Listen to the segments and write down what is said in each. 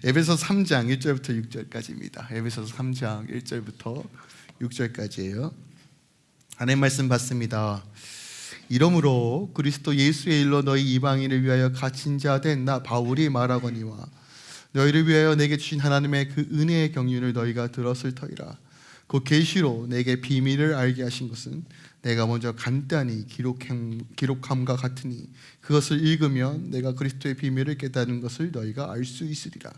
에베소서 3장 1절부터 6절까지입니다. 에베소서 3장 1절부터 6절까지예요. 하나님 말씀 받습니다. 이러므로 그리스도 예수의 일로 너희 이방인을 위하여 갇힌 자 된 나 바울이 말하거니와 너희를 위하여 내게 주신 하나님의 그 은혜의 경륜을 너희가 들었을 터이라. 그 계시로 내게 비밀을 알게 하신 것은 내가 먼저 간단히 기록함과 같으니 그것을 읽으면 내가 그리스도의 비밀을 깨닫는 것을 너희가 알 수 있으리라.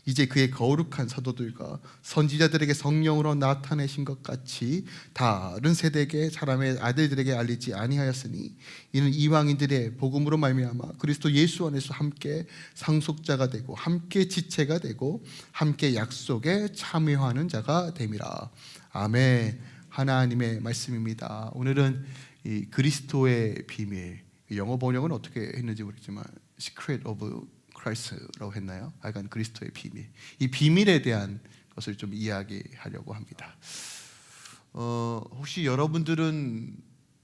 이제 그의 거룩한 사도들과 선지자들에게 성령으로 나타내신 것 같이 다른 세대의 사람의 아들들에게 알리지 아니하였으니 이는 이방인들의 복음으로 말미암아 그리스도 예수 안에서 함께 상속자가 되고 함께 지체가 되고 함께 약속에 참여하는 자가 됨이라. 아멘. 하나님의 말씀입니다. 오늘은 이 그리스도의 비밀, 영어 번역은 어떻게 했는지 모르겠지만 Secret of Christ라고 했나요? 하여간 그리스도의 비밀, 이 비밀에 대한 것을 좀 이야기하려고 합니다. 혹시 여러분들은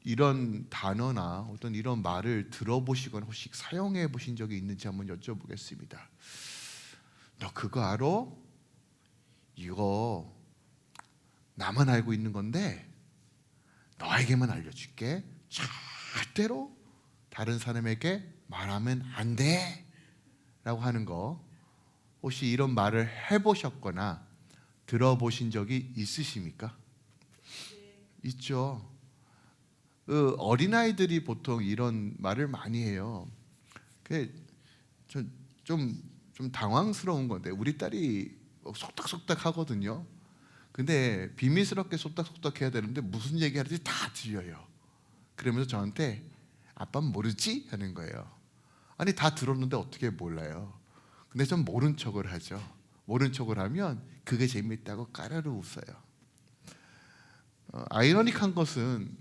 이런 단어나 어떤 이런 말을 들어보시거나 혹시 사용해 보신 적이 있는지 한번 여쭤보겠습니다. 너 그거 알아? 이거 나만 알고 있는 건데 너에게만 알려줄게. 절대로 다른 사람에게 말하면 안 돼 라고 하는 거, 혹시 이런 말을 해보셨거나 들어보신 적이 있으십니까? 있죠. 어린아이들이 보통 이런 말을 많이 해요. 좀 당황스러운 건데 우리 딸이 속닥속닥 하거든요. 근데 비밀스럽게 속닥속닥 해야 되는데 무슨 얘기하는지 다 들려요. 그러면서 저한테 아빠는 모르지? 하는 거예요. 아니 다 들었는데 어떻게 몰라요? 근데 좀 모른 척을 하죠. 모른 척을 하면 그게 재밌다고 까르르 웃어요. 아이러니한 것은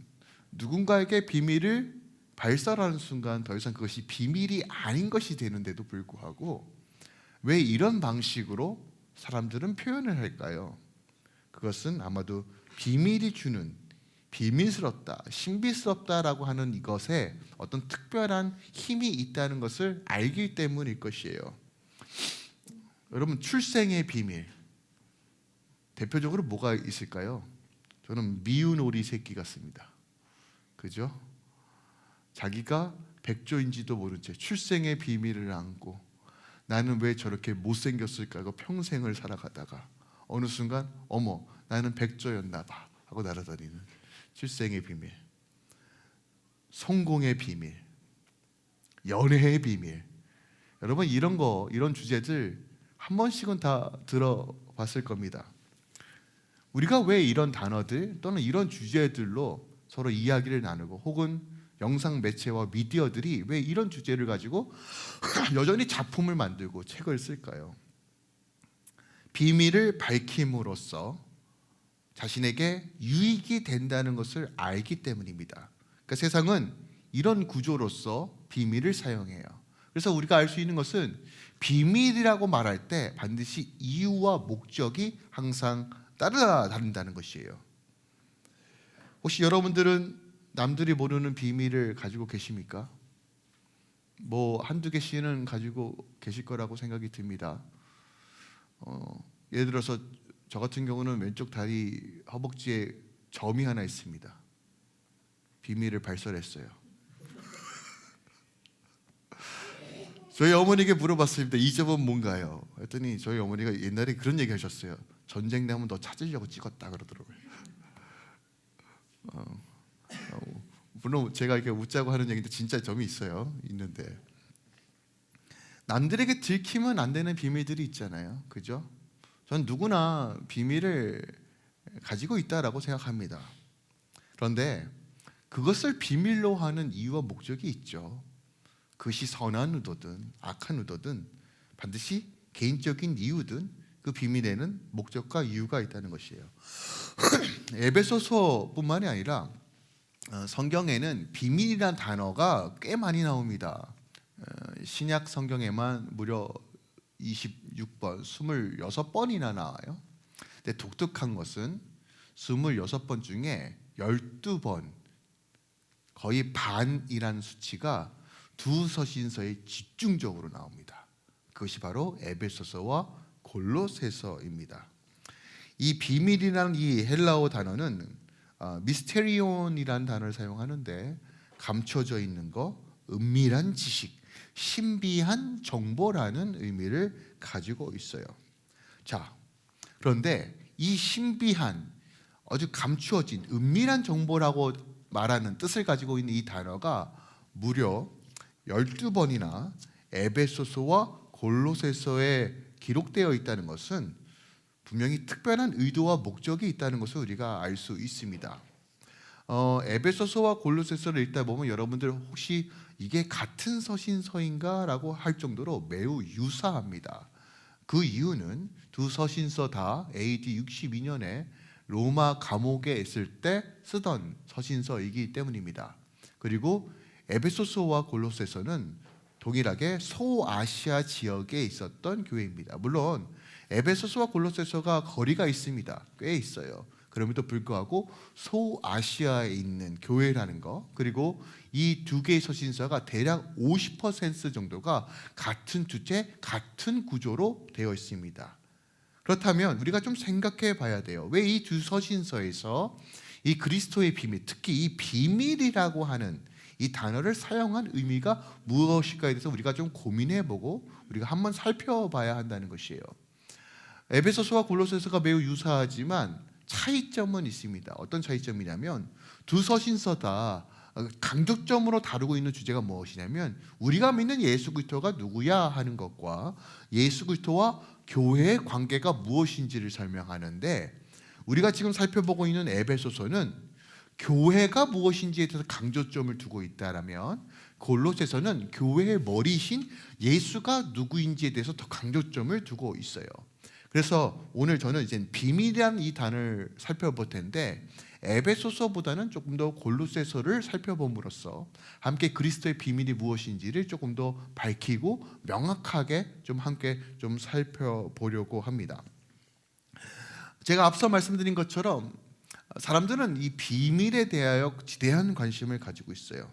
누군가에게 비밀을 발설하는 순간 더 이상 그것이 비밀이 아닌 것이 되는데도 불구하고 왜 이런 방식으로 사람들은 표현을 할까요? 그것은 아마도 비밀이 주는 비밀스럽다, 신비스럽다라고 하는 이것에 어떤 특별한 힘이 있다는 것을 알기 때문일 것이에요. 여러분, 출생의 비밀 대표적으로 뭐가 있을까요? 저는 미운 오리 새끼 같습니다. 그죠? 자기가 백조인지도 모른 채 출생의 비밀을 안고 나는 왜 저렇게 못생겼을까 하고 평생을 살아가다가 어느 순간 어머 나는 백조였나 봐 하고 날아다니는 출생의 비밀, 성공의 비밀, 연애의 비밀. 여러분 이런 주제들 한 번씩은 다 들어봤을 겁니다. 우리가 왜 이런 단어들 또는 이런 주제들로 서로 이야기를 나누고 혹은 영상 매체와 미디어들이 왜 이런 주제를 가지고 여전히 작품을 만들고 책을 쓸까요? 비밀을 밝힘으로써 자신에게 유익이 된다는 것을 알기 때문입니다. 그러니까 세상은 이런 구조로서 비밀을 사용해요. 그래서 우리가 알 수 있는 것은 비밀이라고 말할 때 반드시 이유와 목적이 항상 따라다닌다는 것이에요. 혹시 여러분들은 남들이 모르는 비밀을 가지고 계십니까? 뭐 한두 개씩은 가지고 계실 거라고 생각이 듭니다. 예를 들어서 저 같은 경우는 왼쪽 다리 허벅지에 점이 하나 있습니다. 비밀을 발설했어요. 저희 어머니에게 물어봤습니다. 이 점은 뭔가요? 했더니 저희 어머니가 옛날에 그런 얘기 하셨어요. 전쟁 나면 너 찾으려고 찍었다 그러더라고요. 물론 제가 이렇게 웃자고 하는 얘기인데 진짜 점이 있는데 남들에게 들키면 안 되는 비밀들이 있잖아요. 그죠? 전 누구나 비밀을 가지고 있다라고 생각합니다. 그런데 그것을 비밀로 하는 이유와 목적이 있죠. 그것이 선한 의도든 악한 의도든 반드시 개인적인 이유든 그 비밀에는 목적과 이유가 있다는 것이에요. 에베소서뿐만이 아니라 성경에는 비밀이라는 단어가 꽤 많이 나옵니다. 신약 성경에만 무려 26번, 26번이나 나와요. 근데 독특한 것은 26번 중에 12번, 거의 반이라는 수치가 두 서신서에 집중적으로 나옵니다. 그것이 바로 에베소서와 골로새서입니다. 이 비밀이라는 이 헬라어 단어는 미스테리온이라는 단어를 사용하는데 감춰져 있는 거, 은밀한 지식, 신비한 정보라는 의미를 가지고 있어요. 자, 그런데 이 신비한, 아주 감추어진 은밀한 정보라고 말하는 뜻을 가지고 있는 이 단어가 무려 12번이나 에베소서와 골로새서에 기록되어 있다는 것은 분명히 특별한 의도와 목적이 있다는 것을 우리가 알 수 있습니다. 에베소서와 골로새서를 읽다 보면 여러분들 혹시 이게 같은 서신서인가? 라고 할 정도로 매우 유사합니다. 그 이유는 두 서신서 다 AD 62년에 로마 감옥에 있을 때 쓰던 서신서이기 때문입니다. 그리고 에베소서와 골로새서는 동일하게 소아시아 지역에 있었던 교회입니다. 물론 에베소서와 골로새서가 거리가 있습니다. 꽤 있어요. 그럼에도 불구하고 소아시아에 있는 교회라는 거, 그리고 이 두 개의 서신서가 대략 50% 정도가 같은 주체, 같은 구조로 되어 있습니다. 그렇다면 우리가 좀 생각해 봐야 돼요. 왜 이 두 서신서에서 이 그리스도의 비밀, 특히 이 비밀이라고 하는 이 단어를 사용한 의미가 무엇일까에 대해서 우리가 좀 고민해 보고 우리가 한번 살펴봐야 한다는 것이에요. 에베소서와 골로새서가 매우 유사하지만 차이점은 있습니다. 어떤 차이점이냐면 두 서신서 다 강조점으로 다루고 있는 주제가 무엇이냐면 우리가 믿는 예수 그리스도가 누구야 하는 것과 예수 그리스도와 교회의 관계가 무엇인지를 설명하는데, 우리가 지금 살펴보고 있는 에베소서는 교회가 무엇인지에 대해서 강조점을 두고 있다라면, 골로새서는 교회의 머리신 예수가 누구인지에 대해서 더 강조점을 두고 있어요. 그래서 오늘 저는 이제 비밀이라는 이 단어를 살펴볼 텐데, 에베소서보다는 조금 더 골로새서를 살펴봄으로써 함께 그리스도의 비밀이 무엇인지를 조금 더 밝히고 명확하게 좀 함께 좀 살펴보려고 합니다. 제가 앞서 말씀드린 것처럼 사람들은 이 비밀에 대하여 지대한 관심을 가지고 있어요.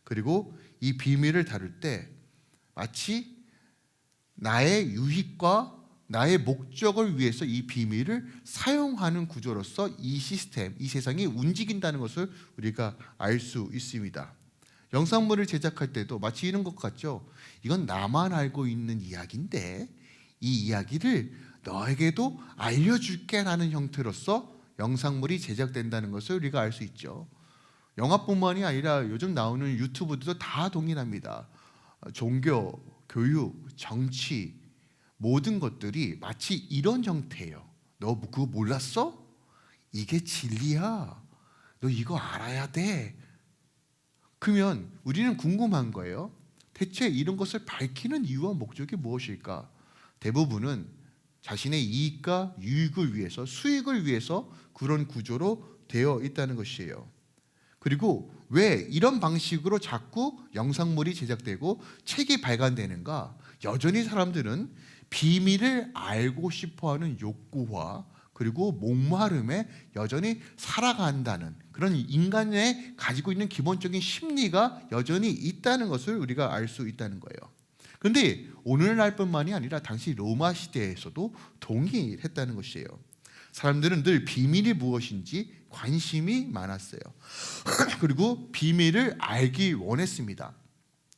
그리고 이 비밀을 다룰 때 마치 나의 유익과 나의 목적을 위해서 이 비밀을 사용하는 구조로서 이 시스템, 이 세상이 움직인다는 것을 우리가 알 수 있습니다. 영상물을 제작할 때도 마치 이런 것 같죠. 이건 나만 알고 있는 이야기인데 이 이야기를 너에게도 알려줄게 라는 형태로서 영상물이 제작된다는 것을 우리가 알 수 있죠. 영화뿐만이 아니라 요즘 나오는 유튜브들도 다 동일합니다. 종교, 교육, 정치, 모든 것들이 마치 이런 형태예요. 너 그거 몰랐어? 이게 진리야. 너 이거 알아야 돼. 그러면 우리는 궁금한 거예요. 대체 이런 것을 밝히는 이유와 목적이 무엇일까? 대부분은 자신의 이익과 유익을 위해서, 수익을 위해서 그런 구조로 되어 있다는 것이에요. 그리고 왜 이런 방식으로 자꾸 영상물이 제작되고 책이 발간되는가? 여전히 사람들은 비밀을 알고 싶어하는 욕구와 그리고 목마름에 여전히 살아간다는 그런 인간의 가지고 있는 기본적인 심리가 여전히 있다는 것을 우리가 알 수 있다는 거예요. 그런데 오늘날뿐만이 아니라 당시 로마 시대에서도 동일했다는 것이에요. 사람들은 늘 비밀이 무엇인지 관심이 많았어요. 그리고 비밀을 알기 원했습니다.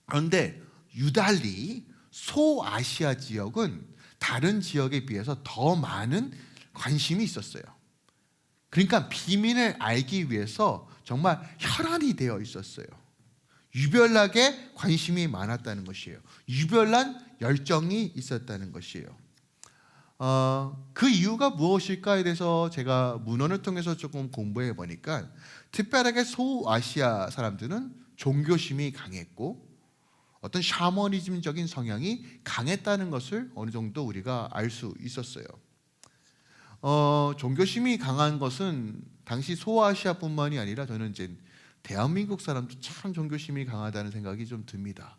그런데 유달리 소아시아 지역은 다른 지역에 비해서 더 많은 관심이 있었어요. 그러니까 비밀을 알기 위해서 정말 혈안이 되어 있었어요. 유별나게 관심이 많았다는 것이에요. 유별난 열정이 있었다는 것이에요. 그 이유가 무엇일까에 대해서 제가 문헌을 통해서 조금 공부해 보니까 특별하게 소아시아 사람들은 종교심이 강했고 어떤 샤머니즘적인 성향이 강했다는 것을 어느 정도 우리가 알 수 있었어요. 종교심이 강한 것은 당시 소아시아뿐만이 아니라 저는 이제 대한민국 사람도 참 종교심이 강하다는 생각이 좀 듭니다.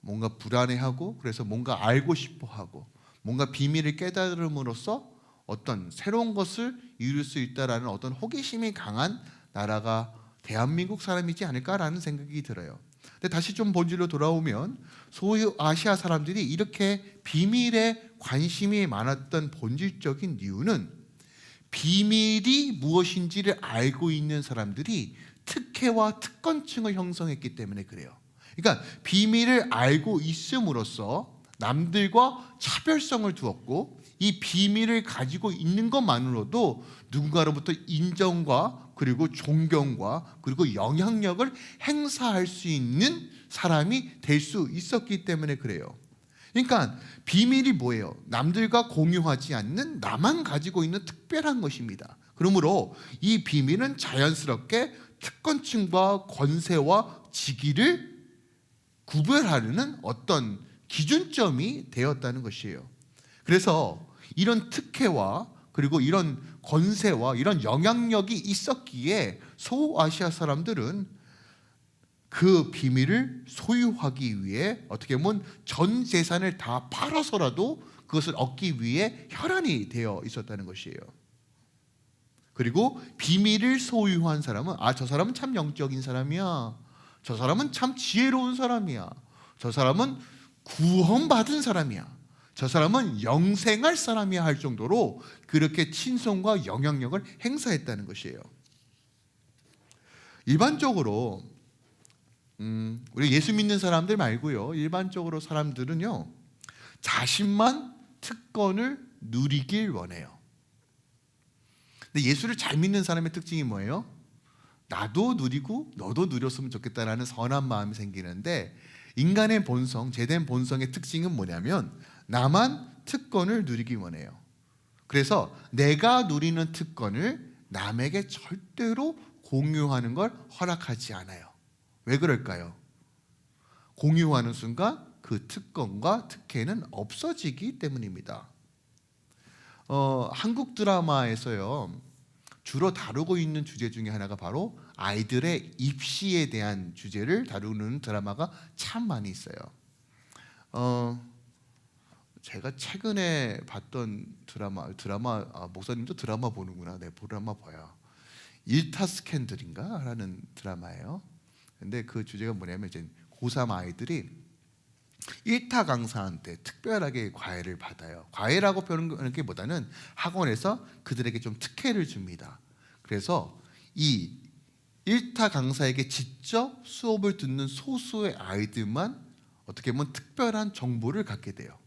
뭔가 불안해하고 그래서 뭔가 알고 싶어하고 뭔가 비밀을 깨달음으로써 어떤 새로운 것을 이룰 수 있다라는 어떤 호기심이 강한 나라가 대한민국 사람이지 않을까라는 생각이 들어요. 근데 다시 좀 본질로 돌아오면 소아시아 사람들이 이렇게 비밀에 관심이 많았던 본질적인 이유는 비밀이 무엇인지를 알고 있는 사람들이 특혜와 특권층을 형성했기 때문에 그래요. 그러니까 비밀을 알고 있음으로써 남들과 차별성을 두었고, 이 비밀을 가지고 있는 것만으로도 누군가로부터 인정과 그리고 존경과 그리고 영향력을 행사할 수 있는 사람이 될 수 있었기 때문에 그래요. 그러니까 비밀이 뭐예요? 남들과 공유하지 않는 나만 가지고 있는 특별한 것입니다. 그러므로 이 비밀은 자연스럽게 특권층과 권세와 직위를 구별하려는 어떤 기준점이 되었다는 것이에요. 그래서 이런 특혜와 그리고 이런 권세와 이런 영향력이 있었기에 소아시아 사람들은 그 비밀을 소유하기 위해 어떻게 보면 전 재산을 다 팔아서라도 그것을 얻기 위해 혈안이 되어 있었다는 것이에요. 그리고 비밀을 소유한 사람은 저 사람은 참 영적인 사람이야, 저 사람은 참 지혜로운 사람이야, 저 사람은 구원받은 사람이야, 저 사람은 영생할 사람이야 할 정도로 그렇게 친성과 영향력을 행사했다는 것이에요. 일반적으로 우리 예수 믿는 사람들 말고요, 일반적으로 사람들은요, 자신만 특권을 누리길 원해요. 근데 예수를 잘 믿는 사람의 특징이 뭐예요? 나도 누리고 너도 누렸으면 좋겠다라는 선한 마음이 생기는데, 인간의 본성, 죄된 본성의 특징은 뭐냐면 나만 특권을 누리기 원해요. 그래서 내가 누리는 특권을 남에게 절대로 공유하는 걸 허락하지 않아요. 왜 그럴까요? 공유하는 순간 그 특권과 특혜는 없어지기 때문입니다. 한국 드라마에서요, 주로 다루고 있는 주제 중에 하나가 바로 아이들의 입시에 대한 주제를 다루는 드라마가 참 많이 있어요. 제가 최근에 봤던 드라마 목사님도 드라마 보는구나. 네, 드라마 봐요. 일타 스캔들인가 라는 드라마예요. 근데 그 주제가 뭐냐면 이제 고3 아이들이 일타 강사한테 특별하게 과외를 받아요. 과외라고 표현하기보다는 학원에서 그들에게 좀 특혜를 줍니다. 그래서 이 일타 강사에게 직접 수업을 듣는 소수의 아이들만 어떻게 보면 특별한 정보를 갖게 돼요.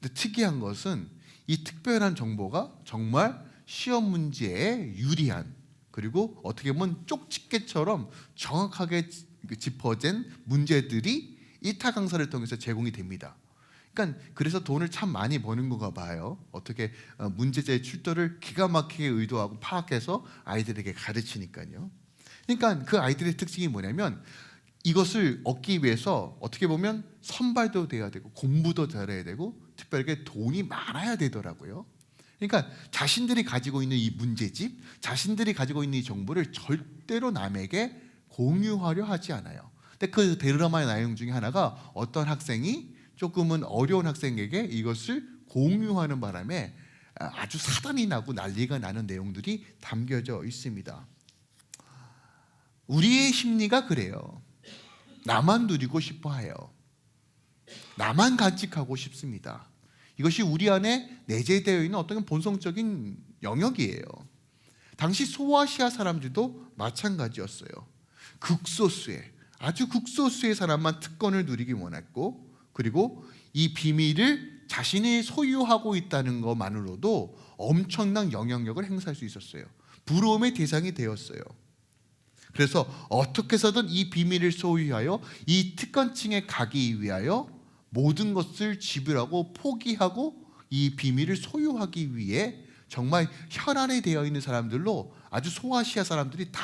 근데 특이한 것은 이 특별한 정보가 정말 시험 문제에 유리한, 그리고 어떻게 보면 쪽집게처럼 정확하게 짚어진 문제들이 일타 강사를 통해서 제공이 됩니다. 그러니까 그래서 돈을 참 많이 버는 건가 봐요. 어떻게 문제제의 출처를 기가 막히게 의도하고 파악해서 아이들에게 가르치니까요. 그러니까 그 아이들의 특징이 뭐냐면 이것을 얻기 위해서 어떻게 보면 선발도 돼야 되고 공부도 잘해야 되고 특별하게 돈이 많아야 되더라고요. 그러니까 자신들이 가지고 있는 이 문제집, 자신들이 가지고 있는 이 정보를 절대로 남에게 공유하려 하지 않아요. 근데 그 드라마의 내용 중에 하나가 어떤 학생이 조금은 어려운 학생에게 이것을 공유하는 바람에 아주 사단이 나고 난리가 나는 내용들이 담겨져 있습니다. 우리의 심리가 그래요. 나만 누리고 싶어 해요. 나만 간직하고 싶습니다. 이것이 우리 안에 내재되어 있는 어떤 본성적인 영역이에요. 당시 소아시아 사람들도 마찬가지였어요. 아주 극소수의 사람만 특권을 누리기 원했고, 그리고 이 비밀을 자신이 소유하고 있다는 것만으로도 엄청난 영향력을 행사할 수 있었어요. 부러움의 대상이 되었어요. 그래서 어떻게 해서든 이 비밀을 소유하여 이 특권층에 가기 위하여 모든 것을 지불하고 포기하고 이 비밀을 소유하기 위해 정말 혈안에 되어 있는 사람들로 아주 소아시아 사람들이 다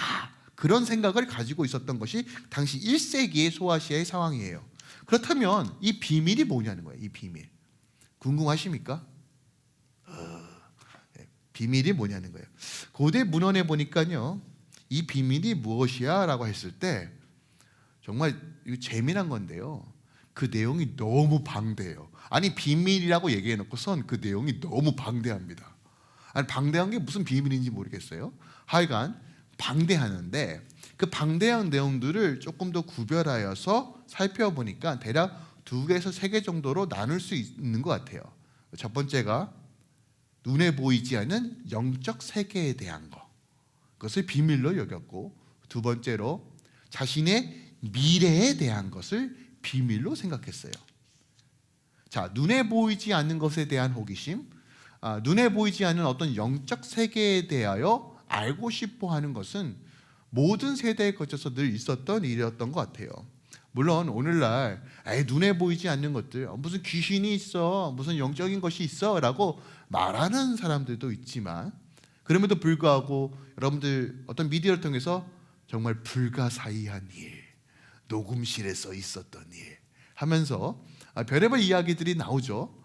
그런 생각을 가지고 있었던 것이 당시 1세기의 소아시아의 상황이에요. 그렇다면 이 비밀이 뭐냐는 거예요. 이 비밀 궁금하십니까? 비밀이 뭐냐는 거예요. 고대 문헌에 보니까요, 이 비밀이 무엇이야? 라고 했을 때 정말 이거 재미난 건데요, 그 내용이 너무 방대해요. 아니 비밀이라고 얘기해놓고선 그 내용이 너무 방대합니다. 아니 방대한 게 무슨 비밀인지 모르겠어요. 하여간 방대하는데 그 방대한 내용들을 조금 더 구별하여서 살펴보니까 대략 2개에서 3개 정도로 나눌 수 있는 것 같아요. 첫 번째가 눈에 보이지 않는 영적 세계에 대한 것, 그것을 비밀로 여겼고, 두 번째로 자신의 미래에 대한 것을 비밀로 생각했어요. 자, 눈에 보이지 않는 것에 대한 호기심, 눈에 보이지 않는 어떤 영적 세계에 대하여 알고 싶어 하는 것은 모든 세대에 거쳐서 늘 있었던 일이었던 것 같아요. 물론 오늘날 눈에 보이지 않는 것들, 무슨 귀신이 있어, 무슨 영적인 것이 있어 라고 말하는 사람들도 있지만, 그럼에도 불구하고 여러분들 어떤 미디어를 통해서 정말 불가사의한 일, 녹음실에서 있었던 일 하면서 별의별 이야기들이 나오죠.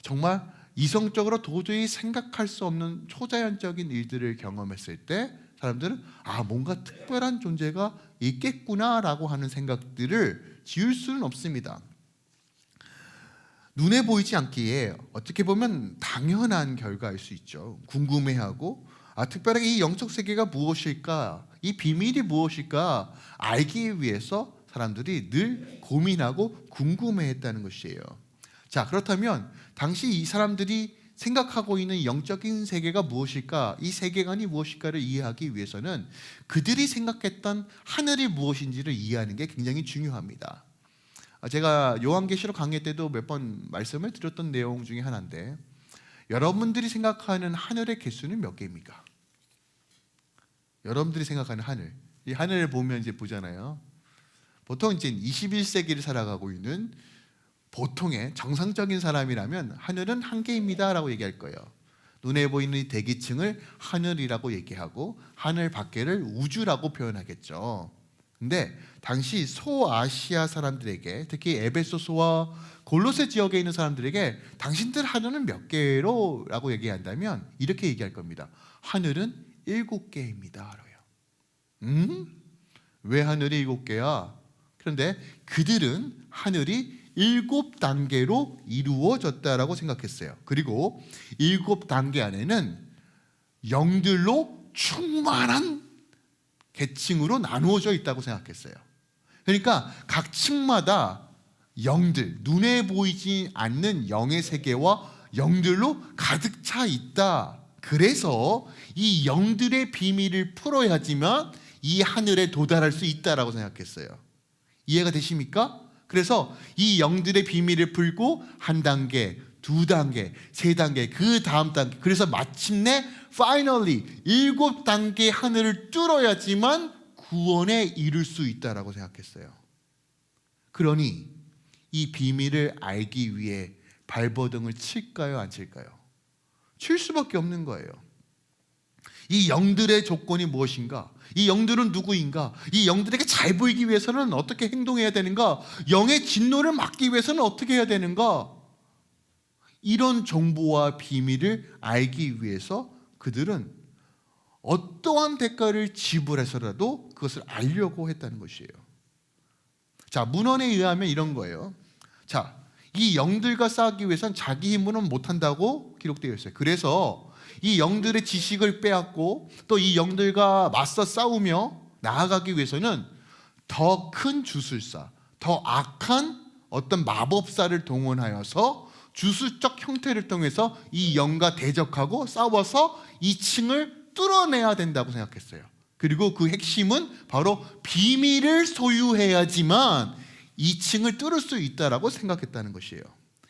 정말 이성적으로 도저히 생각할 수 없는 초자연적인 일들을 경험했을 때 사람들은 뭔가 특별한 존재가 있겠구나라고 하는 생각들을 지울 수는 없습니다. 눈에 보이지 않기에 어떻게 보면 당연한 결과일 수 있죠. 궁금해하고 특별하게 이 영적 세계가 무엇일까, 이 비밀이 무엇일까 알기 위해서 사람들이 늘 고민하고 궁금해했다는 것이에요. 자, 그렇다면 당시 이 사람들이 생각하고 있는 영적인 세계가 무엇일까, 이 세계관이 무엇일까를 이해하기 위해서는 그들이 생각했던 하늘이 무엇인지를 이해하는 게 굉장히 중요합니다. 제가 요한계시록 강의 때도 몇 번 말씀을 드렸던 내용 중에 하나인데, 여러분들이 생각하는 하늘의 개수는 몇 개입니까? 여러분들이 생각하는 하늘, 이 하늘을 보면 이제 보잖아요. 보통 이제 21세기를 살아가고 있는 보통의 정상적인 사람이라면 하늘은 한 개입니다라고 얘기할 거예요. 눈에 보이는 이 대기층을 하늘이라고 얘기하고 하늘 밖에를 우주라고 표현하겠죠. 근데 당시 소아시아 사람들에게, 특히 에베소서와 골로새 지역에 있는 사람들에게 당신들 하늘은 몇 개로라고 얘기한다면 이렇게 얘기할 겁니다. 하늘은 7개입니다. 왜 하늘이 7개야? 그런데 그들은 하늘이 7단계로 이루어졌다라고 생각했어요. 그리고 7단계 안에는 영들로 충만한 계층으로 나누어져 있다고 생각했어요. 그러니까 각 층마다 영들, 눈에 보이지 않는 영의 세계와 영들로 가득 차 있다. 그래서 이 영들의 비밀을 풀어야지만 이 하늘에 도달할 수 있다라고 생각했어요. 이해가 되십니까? 그래서 이 영들의 비밀을 풀고 한 단계, 두 단계, 세 단계, 그 다음 단계, 그래서 마침내 finally 7단계 하늘을 뚫어야지만 구원에 이를 수 있다라고 생각했어요. 그러니 이 비밀을 알기 위해 발버둥을 칠까요, 안 칠까요? 칠 수밖에 없는 거예요. 이 영들의 조건이 무엇인가? 이 영들은 누구인가? 이 영들에게 잘 보이기 위해서는 어떻게 행동해야 되는가? 영의 진노를 막기 위해서는 어떻게 해야 되는가? 이런 정보와 비밀을 알기 위해서 그들은 어떠한 대가를 지불해서라도 그것을 알려고 했다는 것이에요. 자, 문헌에 의하면 이런 거예요. 자, 이 영들과 싸우기 위해서는 자기 힘으로는 못한다고 기록되어 있어요. 그래서 이 영들의 지식을 빼앗고 또 이 영들과 맞서 싸우며 나아가기 위해서는 더 큰 주술사, 더 악한 어떤 마법사를 동원하여서 주술적 형태를 통해서 이 영과 대적하고 싸워서 이 층을 뚫어내야 된다고 생각했어요. 그리고 그 핵심은 바로 비밀을 소유해야지만 이 층을 뚫을 수 있다라고 생각했다는 것이에요.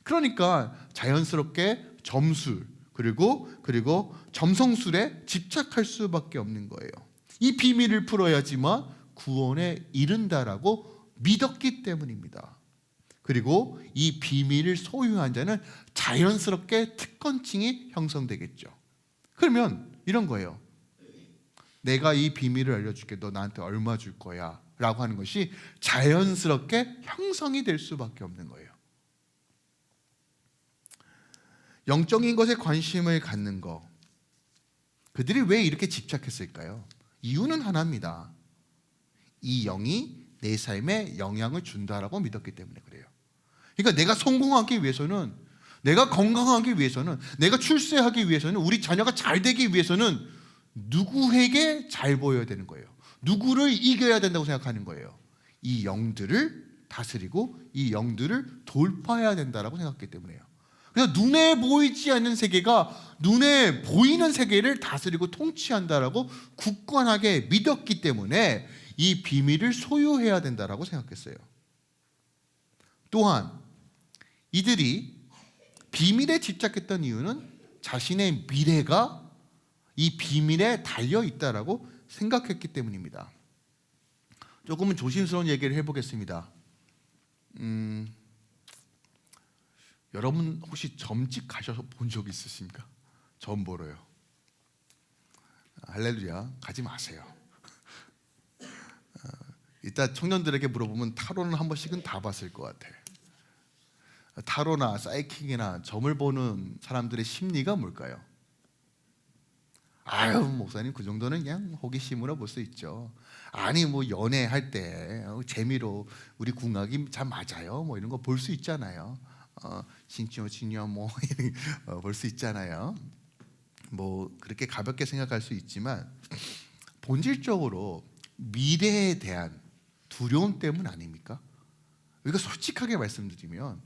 그러니까 자연스럽게 점술 그리고 점성술에 집착할 수밖에 없는 거예요. 이 비밀을 풀어야지만 구원에 이른다라고 믿었기 때문입니다. 그리고 이 비밀을 소유한 자는 자연스럽게 특권층이 형성되겠죠. 그러면 이런 거예요. 내가 이 비밀을 알려줄게. 너 나한테 얼마 줄 거야? 라고 하는 것이 자연스럽게 형성이 될 수밖에 없는 거예요. 영적인 것에 관심을 갖는 것, 그들이 왜 이렇게 집착했을까요? 이유는 하나입니다. 이 영이 내 삶에 영향을 준다라고 믿었기 때문에 그래요. 그러니까 내가 성공하기 위해서는, 내가 건강하기 위해서는, 내가 출세하기 위해서는, 우리 자녀가 잘 되기 위해서는 누구에게 잘 보여야 되는 거예요? 누구를 이겨야 된다고 생각하는 거예요. 이 영들을 다스리고 이 영들을 돌파해야 된다라고 생각했기 때문에요. 그래서 눈에 보이지 않는 세계가 눈에 보이는 세계를 다스리고 통치한다라고 굳건하게 믿었기 때문에 이 비밀을 소유해야 된다라고 생각했어요. 또한 이들이 비밀에 집착했던 이유는 자신의 미래가 이 비밀에 달려 있다라고 생각했기 때문입니다. 조금은 조심스러운 얘기를 해보겠습니다. 여러분 혹시 점집 가셔서 본 적 있으십니까? 점 보러요. 할렐루야. 가지 마세요. 이따 청년들에게 물어보면 타로는 한 번씩은 다 봤을 것 같아. 타로나 사이킥이나 점을 보는 사람들의 심리가 뭘까요? 아유, 목사님 그 정도는 그냥 호기심으로 볼 수 있죠. 아니 뭐 연애할 때 재미로 우리 궁합이 잘 맞아요. 뭐 이런 거 볼 수 있잖아요. 진짜 뭐 볼 수 있잖아요. 뭐 그렇게 가볍게 생각할 수 있지만 본질적으로 미래에 대한 두려움 때문 아닙니까? 우리가 솔직하게 말씀드리면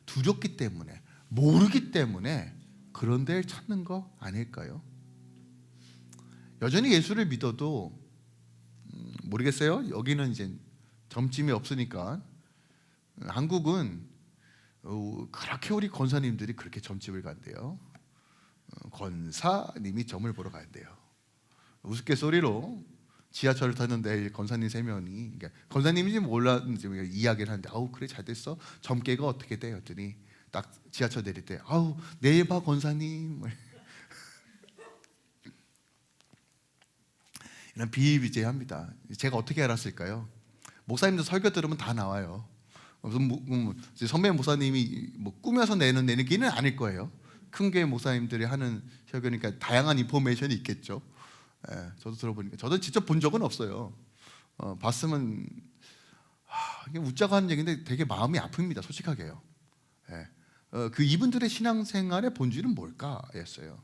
두렵기 때문에 모르기 때문에 그런 데를 찾는 거 아닐까요? 여전히 예수를 믿어도 모르겠어요. 여기는 이제 점집이 없으니까 한국은 그렇게 우리 권사님들이 그렇게 점집을 간대요. 권사님이 점을 보러 간대요. 우스갯소리로 지하철을 탔는데 권사님 3명이 그러니까 권사님인지 몰랐는지 이야기를 하는데 아우 그래 잘 됐어. 점괘가 어떻게 돼? 했더니 딱 지하철 내릴 때 아우 내일 봐 권사님. 이런 비일비재합니다. 제가 어떻게 알았을까요? 목사님들 설교 들으면 다 나와요. 선배 목사님이 뭐 꾸며서 내는 얘기는 아닐 거예요. 큰 교회 목사님들이 하는 설교니까 다양한 인포메이션이 있겠죠. 저도 들어보니까 저도 직접 본 적은 없어요. 봤으면 이게 웃자고 하는 얘기인데 되게 마음이 아픕니다. 솔직하게요. 그 이분들의 신앙생활의 본질은 뭘까였어요.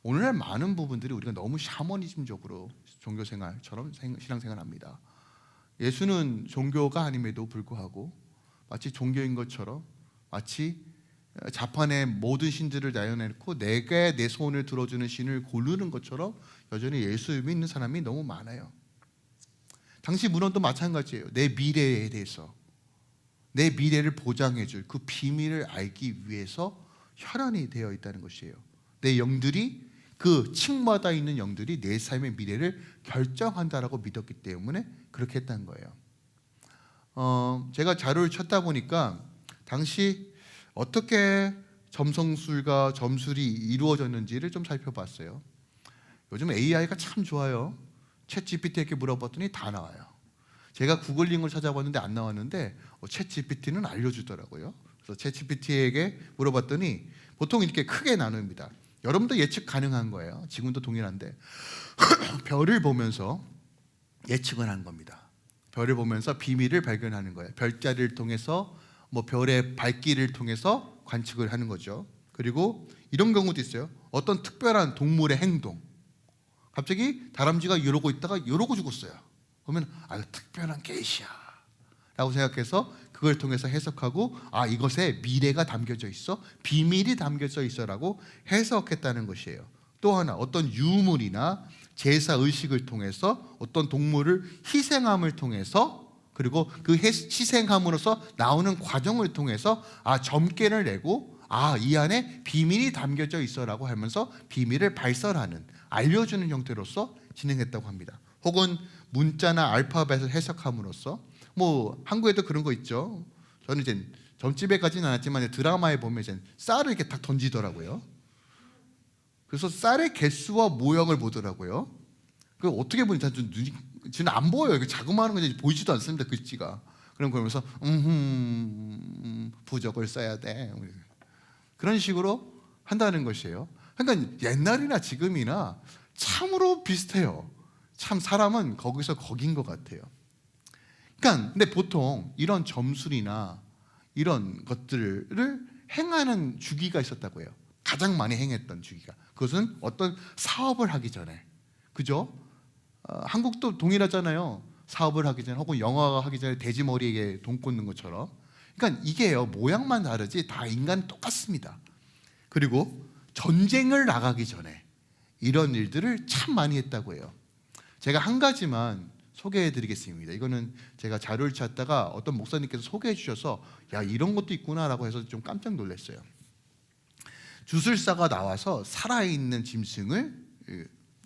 오늘날 많은 부분들이 우리가 너무 샤머니즘적으로 종교생활처럼 신앙생활합니다. 예수는 종교가 아님에도 불구하고 마치 종교인 것처럼 마치 자판의 모든 신들을 나열해놓고 내게 내 소원을 들어주는 신을 고르는 것처럼 여전히 예수 믿는 사람이 너무 많아요. 당시 문헌도 마찬가지예요. 내 미래에 대해서 내 미래를 보장해줄 그 비밀을 알기 위해서 혈안이 되어 있다는 것이에요. 내 영들이 그 층마다 있는 영들이 내 삶의 미래를 결정한다라고 믿었기 때문에 그렇게 했다는 거예요. 제가 자료를 찾다 보니까 당시 어떻게 점성술과 점술이 이루어졌는지를 좀 살펴봤어요. 요즘 AI가 참 좋아요. 챗 GPT에게 물어봤더니 다 나와요. 제가 구글링을 찾아봤는데 안 나왔는데 챗 GPT는 알려주더라고요. 그래서 챗 GPT에게 물어봤더니 보통 이렇게 크게 나눕니다. 여러분도 예측 가능한 거예요. 지금도 동일한데 별을 보면서 예측을 한 겁니다. 별을 보면서 비밀을 발견하는 거예요. 별자리를 통해서 뭐 별의 밝기를 통해서 관측을 하는 거죠. 그리고 이런 경우도 있어요. 어떤 특별한 동물의 행동, 갑자기 다람쥐가 이러고 있다가 이러고 죽었어요. 그러면 특별한 계시야 라고 생각해서 그걸 통해서 해석하고 이것에 미래가 담겨져 있어, 비밀이 담겨져 있어 라고 해석했다는 것이에요. 또 하나 어떤 유물이나 제사 의식을 통해서 어떤 동물을 희생함을 통해서 그리고 그 희생함으로써 나오는 과정을 통해서 점괘를 내고 이 안에 비밀이 담겨져 있어 라고 하면서 비밀을 발설하는 알려주는 형태로서 진행했다고 합니다. 혹은 문자나 알파벳을 해석함으로써 뭐 한국에도 그런 거 있죠. 저는 이제 점집에 가지는 않았지만 드라마에 보면 이제 쌀을 이렇게 딱 던지더라고요. 그래서 쌀의 개수와 모형을 보더라고요. 그 어떻게 보니 눈이 지금 안 보여요. 자그마한 건 보이지도 않습니다. 글씨가. 그럼 그러면서 부적을 써야 돼. 그런 식으로 한다는 것이에요. 그러니까 옛날이나 지금이나 참으로 비슷해요. 참 사람은 거기서 거긴 것 같아요. 그러니까 근데 보통 이런 점술이나 이런 것들을 행하는 주기가 있었다고 해요. 가장 많이 행했던 주기가. 그것은 어떤 사업을 하기 전에, 그죠? 한국도 동일하잖아요. 사업을 하기 전에 혹은 영화가 하기 전에 돼지 머리에 돈 꽂는 것처럼. 그러니까 이게요, 모양만 다르지 다 인간은 똑같습니다. 그리고 전쟁을 나가기 전에 이런 일들을 참 많이 했다고 해요. 제가 한 가지만 소개해 드리겠습니다. 이거는 제가 자료를 찾다가 어떤 목사님께서 소개해 주셔서 야, 이런 것도 있구나라고 해서 좀 깜짝 놀랐어요. 주술사가 나와서 살아있는 짐승을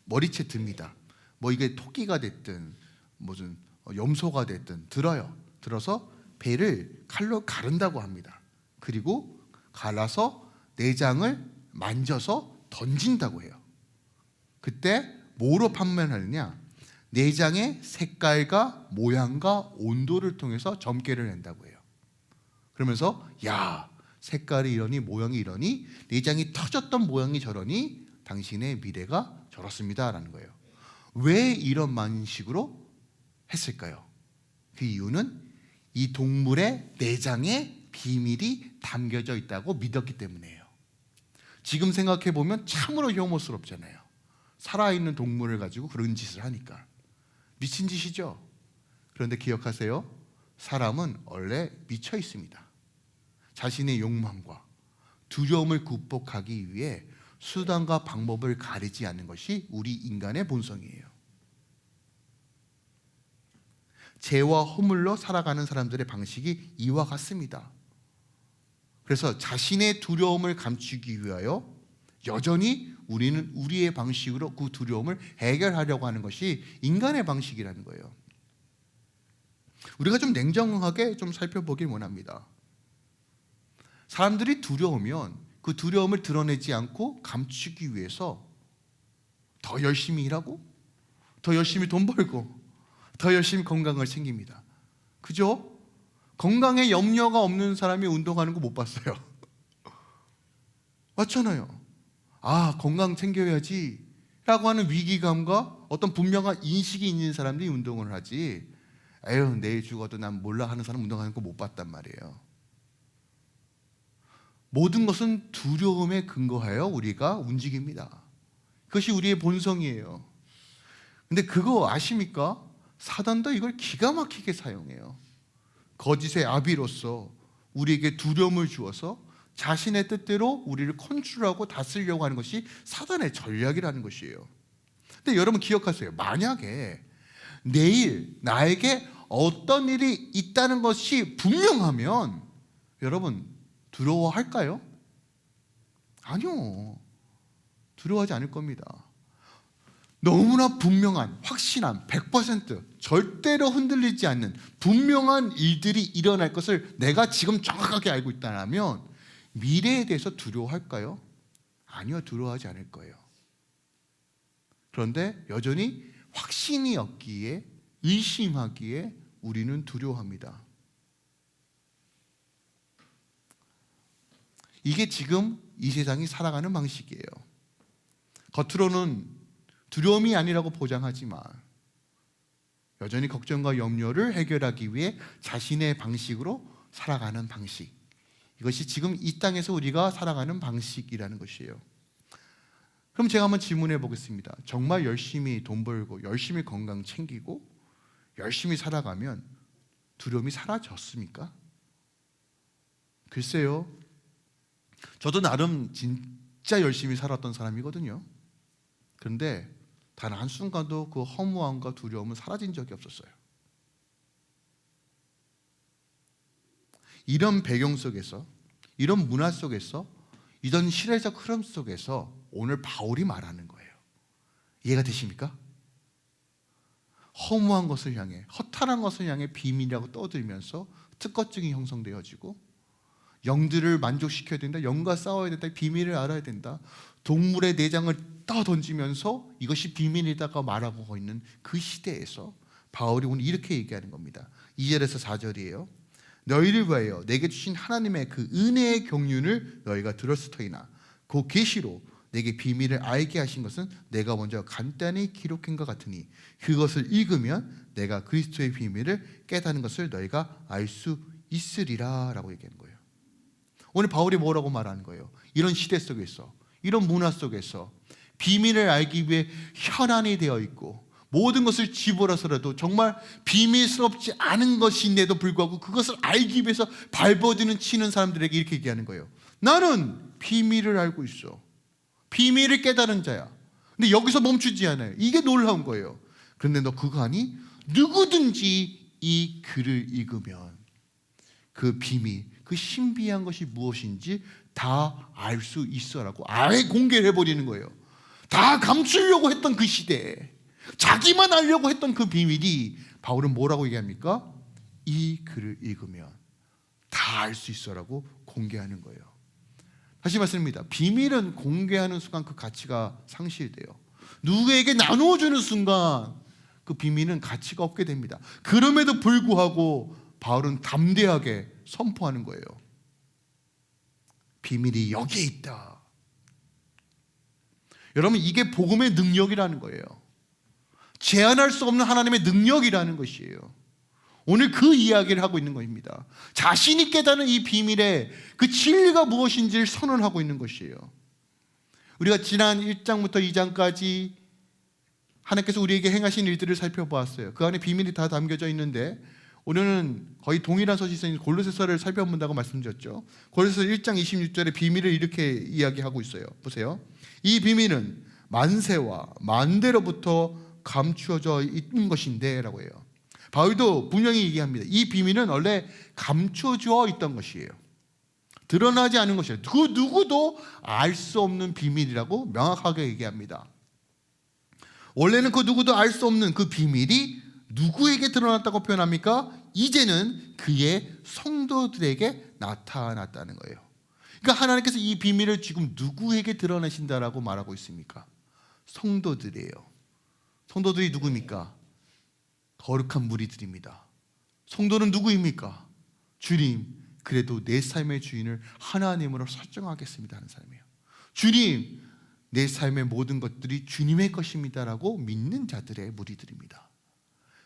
머리채 듭니다. 뭐 이게 토끼가 됐든 무슨 염소가 됐든 들어서 배를 칼로 가른다고 합니다. 그리고 갈라서 내장을 만져서 던진다고 해요. 그때 뭐로 판명하느냐? 내장의 색깔과 모양과 온도를 통해서 점괘를 낸다고 해요. 그러면서 야, 색깔이 이러니 모양이 이러니 내장이 터졌던 모양이 저러니 당신의 미래가 저렇습니다 라는 거예요. 왜 이런 방식으로 했을까요? 그 이유는 이 동물의 내장에 비밀이 담겨져 있다고 믿었기 때문이에요. 지금 생각해 보면 참으로 혐오스럽잖아요. 살아있는 동물을 가지고 그런 짓을 하니까 미친 짓이죠. 그런데 기억하세요. 사람은 원래 미쳐 있습니다. 자신의 욕망과 두려움을 극복하기 위해 수단과 방법을 가리지 않는 것이 우리 인간의 본성이에요. 죄와 허물로 살아가는 사람들의 방식이 이와 같습니다. 그래서 자신의 두려움을 감추기 위하여 여전히 우리는 우리의 방식으로 그 두려움을 해결하려고 하는 것이 인간의 방식이라는 거예요. 우리가 좀 냉정하게 좀 살펴보길 원합니다. 사람들이 두려우면 그 두려움을 드러내지 않고 감추기 위해서 더 열심히 일하고 더 열심히 돈 벌고 더 열심히 건강을 챙깁니다. 그죠? 건강에 염려가 없는 사람이 운동하는 거 못 봤어요. 맞잖아요. 아, 건강 챙겨야지 라고 하는 위기감과 어떤 분명한 인식이 있는 사람들이 운동을 하지, 에휴 내일 죽어도 난 몰라 하는 사람 운동하는 거 못 봤단 말이에요. 모든 것은 두려움에 근거하여 우리가 움직입니다. 그것이 우리의 본성이에요. 근데 그거 아십니까? 사단도 이걸 기가 막히게 사용해요. 거짓의 아비로서 우리에게 두려움을 주어서 자신의 뜻대로 우리를 컨트롤하고 다스리려고 하는 것이 사단의 전략이라는 것이에요. 근데 여러분 기억하세요. 만약에 내일 나에게 어떤 일이 있다는 것이 분명하면 여러분 두려워할까요? 아니요. 두려워하지 않을 겁니다. 너무나 분명한, 확신한, 100% 절대로 흔들리지 않는 분명한 일들이 일어날 것을 내가 지금 정확하게 알고 있다면 미래에 대해서 두려워할까요? 아니요, 두려워하지 않을 거예요. 그런데 여전히 확신이 없기에, 의심하기에 우리는 두려워합니다. 이게 지금 이 세상이 살아가는 방식이에요. 겉으로는 두려움이 아니라고 포장하지만 여전히 걱정과 염려를 해결하기 위해 자신의 방식으로 살아가는 방식, 이것이 지금 이 땅에서 우리가 살아가는 방식이라는 것이에요. 그럼 제가 한번 질문해 보겠습니다. 정말 열심히 돈 벌고 열심히 건강 챙기고 열심히 살아가면 두려움이 사라졌습니까? 글쎄요. 저도 나름 진짜 열심히 살았던 사람이거든요. 그런데 단 한순간도 그 허무함과 두려움은 사라진 적이 없었어요. 이런 배경 속에서, 이런 문화 속에서, 이런 시대적 흐름 속에서 오늘 바울이 말하는 거예요. 이해가 되십니까? 허무한 것을 향해, 허탈한 것을 향해 비밀이라고 떠들면서 특허증이 형성되어지고, 영들을 만족시켜야 된다, 영과 싸워야 된다, 비밀을 알아야 된다, 동물의 내장을 떠던지면서 이것이 비밀이다가 말하고 있는 그 시대에서 바울이 오늘 이렇게 얘기하는 겁니다. 2절에서 4절이에요. 너희를 위하여 내게 주신 하나님의 그 은혜의 경륜을 너희가 들었을 터이나 그 계시로 내게 비밀을 알게 하신 것은 내가 먼저 간단히 기록한 것 같으니 그것을 읽으면 내가 그리스도의 비밀을 깨닫는 것을 너희가 알 수 있으리라 라고 얘기하는 거예요. 오늘 바울이 뭐라고 말하는 거예요? 이런 시대 속에서, 이런 문화 속에서 비밀을 알기 위해 현안이 되어 있고 모든 것을 집어라서라도 정말 비밀스럽지 않은 것인데도 불구하고 그것을 알기 위해서 발버둥을 치는 사람들에게 이렇게 얘기하는 거예요. 나는 비밀을 알고 있어. 비밀을 깨달은 자야. 근데 여기서 멈추지 않아요. 이게 놀라운 거예요. 그런데 너 그거 아니? 누구든지 이 글을 읽으면 그 비밀, 그 신비한 것이 무엇인지 다 알 수 있어라고 아예 공개를 해버리는 거예요. 다 감추려고 했던 그 시대에 자기만 알려고 했던 그 비밀이 바울은 뭐라고 얘기합니까? 이 글을 읽으면 다 알 수 있어라고 공개하는 거예요. 다시 말씀드립니다. 비밀은 공개하는 순간 그 가치가 상실돼요. 누구에게 나누어주는 순간 그 비밀은 가치가 없게 됩니다. 그럼에도 불구하고 바울은 담대하게 선포하는 거예요. 비밀이 여기에 있다. 여러분, 이게 복음의 능력이라는 거예요. 제한할 수 없는 하나님의 능력이라는 것이에요. 오늘 그 이야기를 하고 있는 것입니다. 자신이 깨닫는 이 비밀의 그 진리가 무엇인지를 선언하고 있는 것이에요. 우리가 지난 1장부터 2장까지 하나님께서 우리에게 행하신 일들을 살펴보았어요. 그 안에 비밀이 다 담겨져 있는데 오늘은 거의 동일한 서식에 있는 골로새서를 살펴본다고 말씀드렸죠. 골로새서 1장 26절에 비밀을 이렇게 이야기하고 있어요. 보세요. 이 비밀은 만세와 만대로부터 감추어져 있는 것인데 라고 해요. 바울도 분명히 얘기합니다. 이 비밀은 원래 감춰져 있던 것이에요. 드러나지 않은 것이에요. 그 누구도 알 수 없는 비밀이라고 명확하게 얘기합니다. 원래는 그 누구도 알 수 없는 그 비밀이 누구에게 드러났다고 표현합니까? 이제는 그의 성도들에게 나타났다는 거예요. 그러니까 하나님께서 이 비밀을 지금 누구에게 드러내신다라고 말하고 있습니까? 성도들이에요. 성도들이 누구입니까? 거룩한 무리들입니다. 성도는 누구입니까? 주님, 그래도 내 삶의 주인을 하나님으로 설정하겠습니다 하는 사람이에요. 주님, 내 삶의 모든 것들이 주님의 것입니다라고 믿는 자들의 무리들입니다.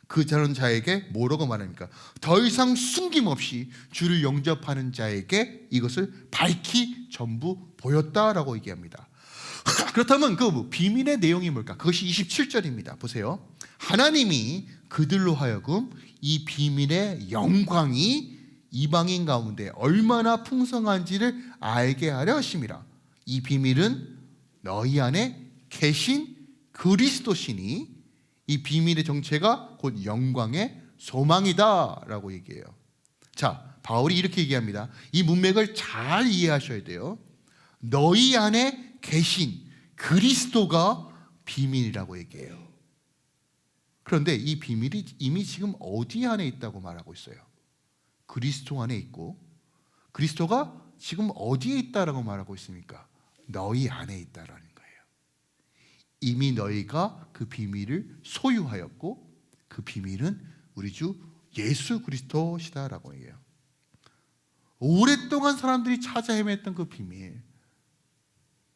그런 자에게 뭐라고 말합니까? 더 이상 숨김없이 주를 영접하는 자에게 이것을 밝히 전부 보였다라고 얘기합니다. 그렇다면 그 비밀의 내용이 뭘까? 그것이 27절입니다. 보세요. 하나님이 그들로 하여금 이 비밀의 영광이 이방인 가운데 얼마나 풍성한지를 알게 하려 하심이라. 이 비밀은 너희 안에 계신 그리스도시니 이 비밀의 정체가 곧 영광의 소망이다 라고 얘기해요. 자, 바울이 이렇게 얘기합니다. 이 문맥을 잘 이해하셔야 돼요. 너희 안에 계신 그리스도가 비밀이라고 얘기해요. 그런데 이 비밀이 이미 지금 어디 안에 있다고 말하고 있어요? 그리스도 안에 있고, 그리스도가 지금 어디에 있다라고 말하고 있습니까? 너희 안에 있다라는 거예요. 이미 너희가 그 비밀을 소유하였고 그 비밀은 우리 주 예수 그리스도시다라고 얘기해요. 오랫동안 사람들이 찾아 헤맸던 그 비밀,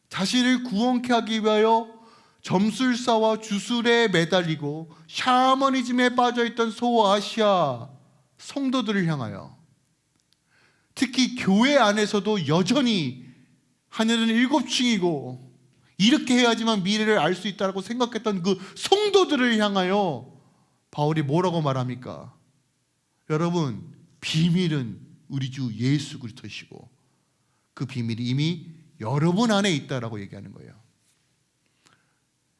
자신을 구원케 하기 위하여 점술사와 주술에 매달리고 샤머니즘에 빠져있던 소아시아 성도들을 향하여, 특히 교회 안에서도 여전히 하늘은 7층이고 이렇게 해야지만 미래를 알 수 있다고 생각했던 그 성도들을 향하여 바울이 뭐라고 말합니까? 여러분, 비밀은 우리 주 예수 그리스도시고 그 비밀이 이미 여러분 안에 있다라고 얘기하는 거예요.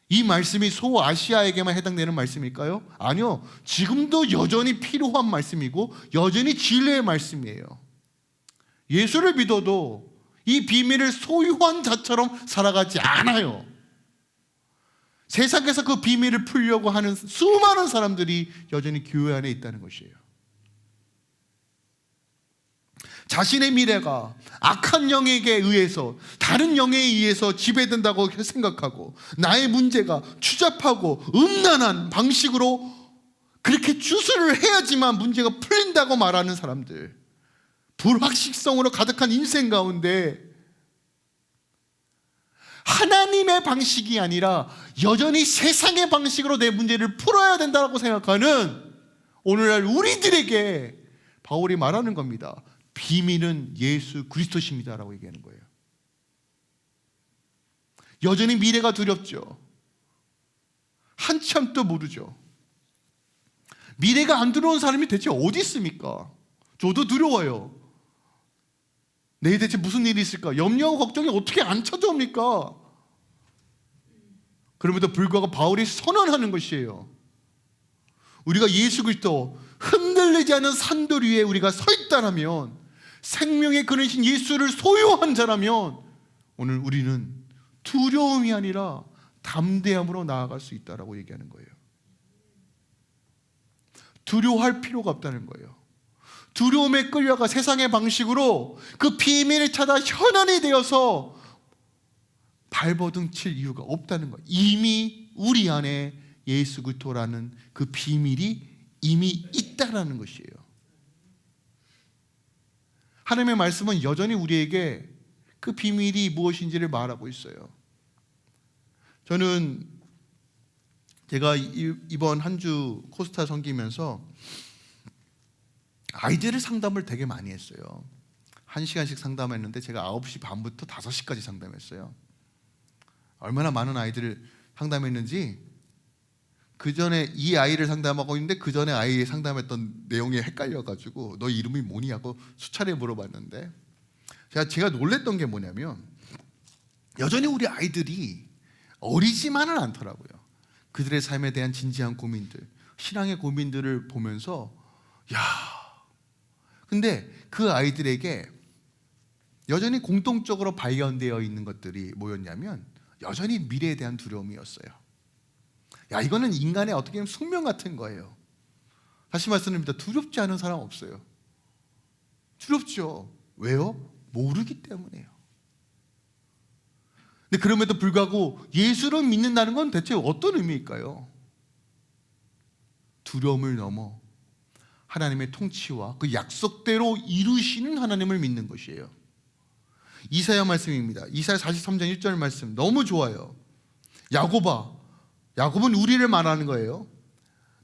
이 말씀이 소아시아에게만 해당되는 말씀일까요? 아니요. 지금도 여전히 필요한 말씀이고 여전히 진리의 말씀이에요. 예수를 믿어도 이 비밀을 소유한 자처럼 살아가지 않아요. 세상에서 그 비밀을 풀려고 하는 수많은 사람들이 여전히 교회 안에 있다는 것이에요. 자신의 미래가 악한 영에게 의해서, 다른 영에 의해서 지배된다고 생각하고, 나의 문제가 추잡하고 음란한 방식으로 그렇게 주술을 해야지만 문제가 풀린다고 말하는 사람들, 불확실성으로 가득한 인생 가운데 하나님의 방식이 아니라 여전히 세상의 방식으로 내 문제를 풀어야 된다고 생각하는 오늘날 우리들에게 바울이 말하는 겁니다. 비밀은 예수 그리스도십니다라고 얘기하는 거예요. 여전히 미래가 두렵죠. 한참도 모르죠. 미래가 안 들어온 사람이 대체 어디 있습니까? 저도 두려워요. 내일 대체 무슨 일이 있을까? 염려하고 걱정이 어떻게 안 찾아옵니까? 그럼에도 불구하고 바울이 선언하는 것이에요. 우리가 예수 그리스도 흔들리지 않은 산돌 위에 우리가 서 있다라면, 생명의 근원이신 예수를 소유한 자라면 오늘 우리는 두려움이 아니라 담대함으로 나아갈 수 있다라고 얘기하는 거예요. 두려워할 필요가 없다는 거예요. 두려움에 끌려가 세상의 방식으로 그 비밀을 찾아 현안이 되어서 발버둥 칠 이유가 없다는 거예요. 이미 우리 안에 예수 그리스도라는 그 비밀이 이미 있다라는 것이에요. 하나님의 말씀은 여전히 우리에게 그 비밀이 무엇인지를 말하고 있어요. 저는 제가 이번 한 주 코스타 섬기면서 아이들 상담을 되게 많이 했어요. 1시간씩 상담했는데 제가 9시 반부터 5시까지 상담했어요. 얼마나 많은 아이들을 상담했는지, 그 전에 이 아이를 상담하고 있는데 그 전에 아이 상담했던 내용이 헷갈려가지고 너 이름이 뭐니? 하고 수차례 물어봤는데, 제가 놀랬던 게 뭐냐면 여전히 우리 아이들이 어리지만은 않더라고요. 그들의 삶에 대한 진지한 고민들, 신앙의 고민들을 보면서 근데 그 아이들에게 여전히 공통적으로 발견되어 있는 것들이 뭐였냐면 여전히 미래에 대한 두려움이었어요. 이거는 인간의 어떻게 보면 숙명 같은 거예요. 다시 말씀드립니다. 두렵지 않은 사람 없어요. 두렵죠. 왜요? 모르기 때문에요. 근데 그럼에도 불구하고 예수를 믿는다는 건 대체 어떤 의미일까요? 두려움을 넘어 하나님의 통치와 그 약속대로 이루시는 하나님을 믿는 것이에요. 이사야 말씀입니다. 이사야 43장 1절 말씀 너무 좋아요. 야곱은 우리를 말하는 거예요.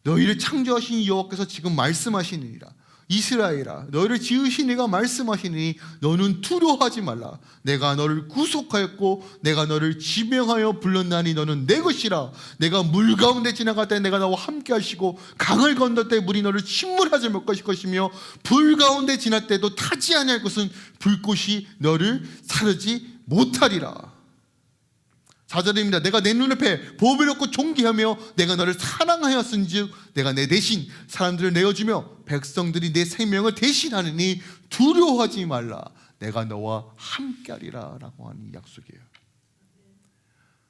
너희를 창조하신 여호와께서 지금 말씀하시느니라. 이스라엘아, 너희를 지으신 이가 말씀하시니 너는 두려워하지 말라. 내가 너를 구속하였고 내가 너를 지명하여 불렀나니 너는 내 것이라. 내가 물 가운데 지나갈 때 내가 너와 함께 하시고 강을 건널 때 물이 너를 침몰하지 못할 것이며 불 가운데 지날 때도 타지 아니할 것은 불꽃이 너를 사르지 못하리라. 4절입니다. 내가 내 눈앞에 보배롭고 존귀하며 내가 너를 사랑하였은즉 내가 내 대신 사람들을 내어주며 백성들이 내 생명을 대신하느니 두려워하지 말라. 내가 너와 함께하리라 라고 하는 약속이에요.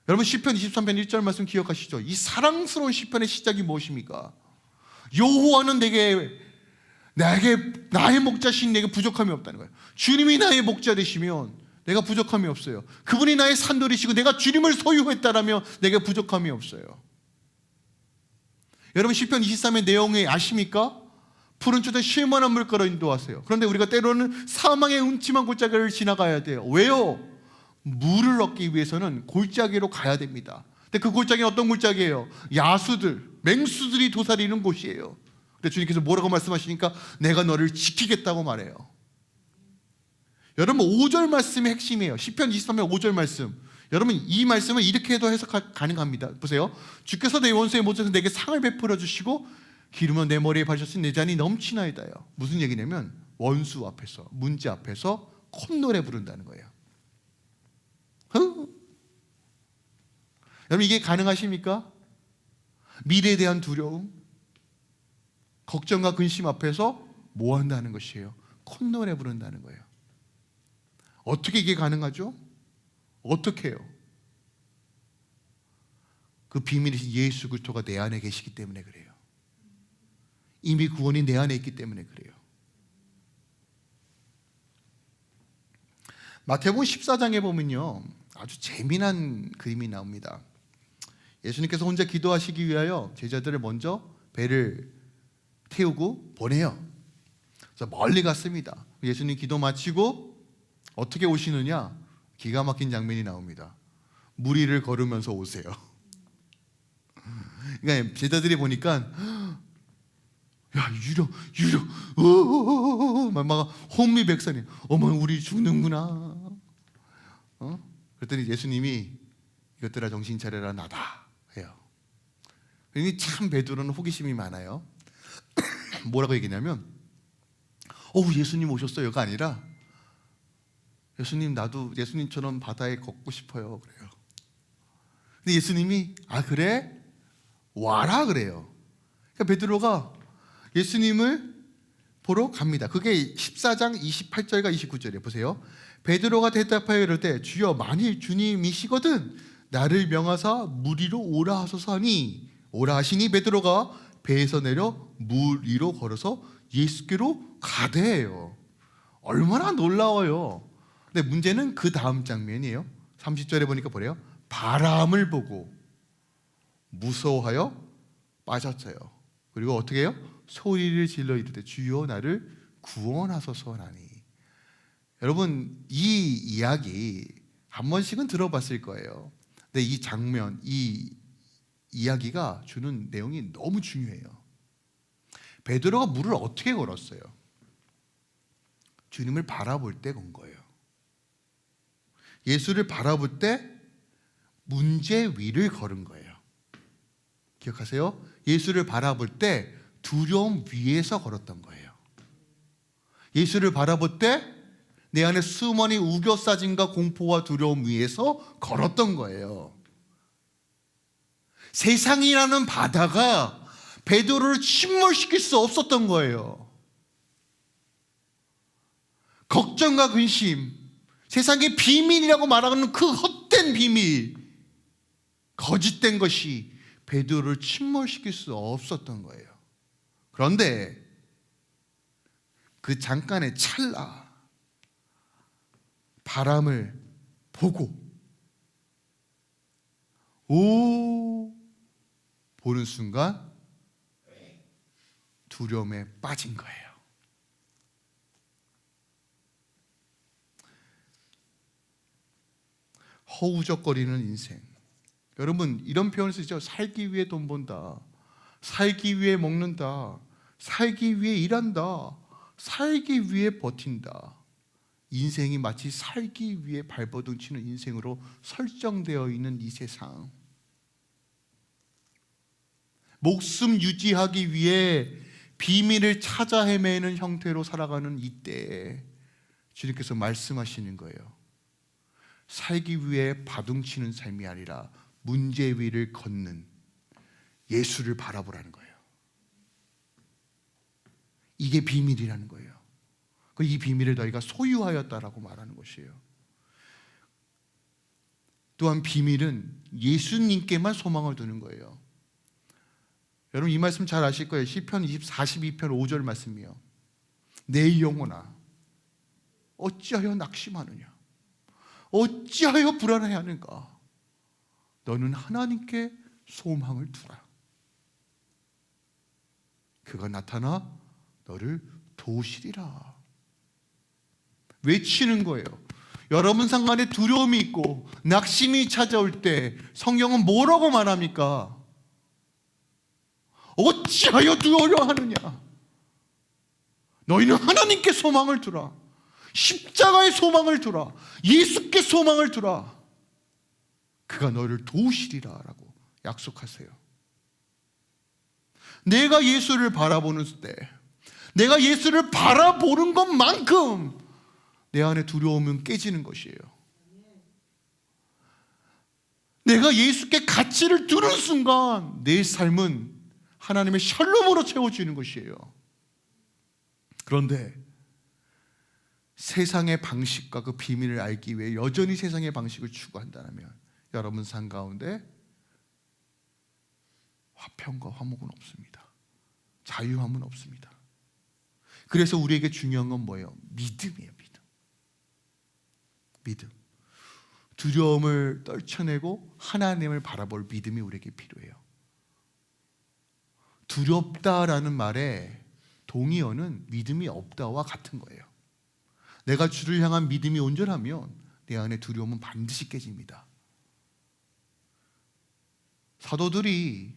여러분, 시편 23편 1절 말씀 기억하시죠? 이 사랑스러운 시편의 시작이 무엇입니까? 여호와는 나의 목자신 내게 부족함이 없다는 거예요. 주님이 나의 목자 되시면 내가 부족함이 없어요. 그분이 나의 산돌이시고 내가 주님을 소유했다라면 내게 부족함이 없어요. 여러분, 시편 23의 내용이 아십니까? 푸른 초대 쉴만한 물가로 인도하세요. 그런데 우리가 때로는 사망의 음침한 골짜기를 지나가야 돼요. 왜요? 물을 얻기 위해서는 골짜기로 가야 됩니다. 근데 그 골짜기는 어떤 골짜기예요? 야수들, 맹수들이 도사리는 곳이에요. 근데 주님께서 뭐라고 말씀하시니까 내가 너를 지키겠다고 말해요. 여러분, 5절 말씀이 핵심이에요. 시편 23편 5절 말씀. 여러분, 이 말씀은 이렇게 해도 해석 가능합니다. 보세요. 주께서 내 원수의 모습에서 내게 상을 베풀어 주시고 기름은 내 머리에 바르셨으니 내 잔이 넘치나이다요. 무슨 얘기냐면 원수 앞에서, 문제 앞에서 콧노래 부른다는 거예요. 여러분, 이게 가능하십니까? 미래에 대한 두려움, 걱정과 근심 앞에서 뭐 한다는 것이에요? 콧노래 부른다는 거예요. 어떻게 이게 가능하죠? 어떻게 해요? 그 비밀이신 예수 그리스도가 내 안에 계시기 때문에 그래요. 이미 구원이 내 안에 있기 때문에 그래요. 마태복음 14장에 보면요, 아주 재미난 그림이 나옵니다. 예수님께서 혼자 기도하시기 위하여 제자들을 먼저 배를 태우고 보내요. 그래서 멀리 갔습니다. 예수님 기도 마치고 어떻게 오시느냐? 기가 막힌 장면이 나옵니다. 무리를 걸으면서 오세요. 그러니까 제자들이 보니까 유령, 막 혼미백산이, 어머 우리 죽는구나. 그랬더니 예수님이 이것들아 정신 차려라 나다 해요. 그러니 참 베드로는 호기심이 많아요. 뭐라고 얘기냐면 예수님 오셨어요가 아니라 예수님, 나도 예수님처럼 바다에 걷고 싶어요 그래요. 근데 예수님이 그래? 와라 그래요. 그러니까 베드로가 예수님을 보러 갑니다. 그게 14장 28절과 29절이에요. 보세요. 베드로가 대답하여 이르되 주여 만일 주님이시거든 나를 명하사 물 위로 오라 하소서 하니 오라 하시니 베드로가 배에서 내려 물 위로 걸어서 예수께로 가대요. 얼마나 놀라워요. 근데 문제는 그 다음 장면이에요. 30절에 보니까 뭐래요? 바람을 보고 무서워하여 빠졌어요. 그리고 어떻게 해요? 소리를 질러 이르되 주여 나를 구원하소서 하니. 여러분 이 이야기 한 번씩은 들어봤을 거예요. 근데 이 장면, 이 이야기가 주는 내용이 너무 중요해요. 베드로가 물을 어떻게 걸었어요? 주님을 바라볼 때 건 거예요. 예수를 바라볼 때 문제 위를 걸은 거예요. 기억하세요? 예수를 바라볼 때 두려움 위에서 걸었던 거예요. 예수를 바라볼 때 내 안에 수많이 우겨싸짐과 공포와 두려움 위에서 걸었던 거예요. 세상이라는 바다가 베드로를 침몰시킬 수 없었던 거예요. 걱정과 근심, 세상의 비밀이라고 말하는 그 헛된 비밀, 거짓된 것이 베드로를 침몰시킬 수 없었던 거예요. 그런데 그 잠깐의 찰나 바람을 보고 보는 순간 두려움에 빠진 거예요. 허우적거리는 인생. 여러분 이런 표현을 쓰죠. 살기 위해 돈 번다, 살기 위해 먹는다, 살기 위해 일한다, 살기 위해 버틴다. 인생이 마치 살기 위해 발버둥 치는 인생으로 설정되어 있는 이 세상. 목숨 유지하기 위해 비밀을 찾아 헤매는 형태로 살아가는 이때에 주님께서 말씀하시는 거예요. 살기 위해 바둥치는 삶이 아니라 문제 위를 걷는 예수를 바라보라는 거예요. 이게 비밀이라는 거예요. 이 비밀을 너희가 소유하였다라고 말하는 것이에요. 또한 비밀은 예수님께만 소망을 두는 거예요. 여러분 이 말씀 잘 아실 거예요. 시편 42편 5절 말씀이요. 내 영혼아 어찌하여 낙심하느냐, 어찌하여 불안해하는가. 너는 하나님께 소망을 두라. 그가 나타나 너를 도우시리라. 외치는 거예요. 여러분 상관에 두려움이 있고 낙심이 찾아올 때 성경은 뭐라고 말합니까? 어찌하여 두려워하느냐. 너희는 하나님께 소망을 두라. 십자가에 소망을 두라. 예수께 소망을 두라. 그가 너를 도우시리라 라고 약속하세요. 내가 예수를 바라보는 때, 내가 예수를 바라보는 것만큼 내 안에 두려움은 깨지는 것이에요. 내가 예수께 가치를 두는 순간 내 삶은 하나님의 샬롬으로 채워지는 것이에요. 그런데 세상의 방식과 그 비밀을 알기 위해 여전히 세상의 방식을 추구한다면 여러분 삶 가운데 화평과 화목은 없습니다. 자유함은 없습니다. 그래서 우리에게 중요한 건 뭐예요? 믿음이에요. 믿음. 두려움을 떨쳐내고 하나님을 바라볼 믿음이 우리에게 필요해요. 두렵다라는 말에 동의어는 믿음이 없다와 같은 거예요. 내가 주를 향한 믿음이 온전하면 내 안에 두려움은 반드시 깨집니다. 사도들이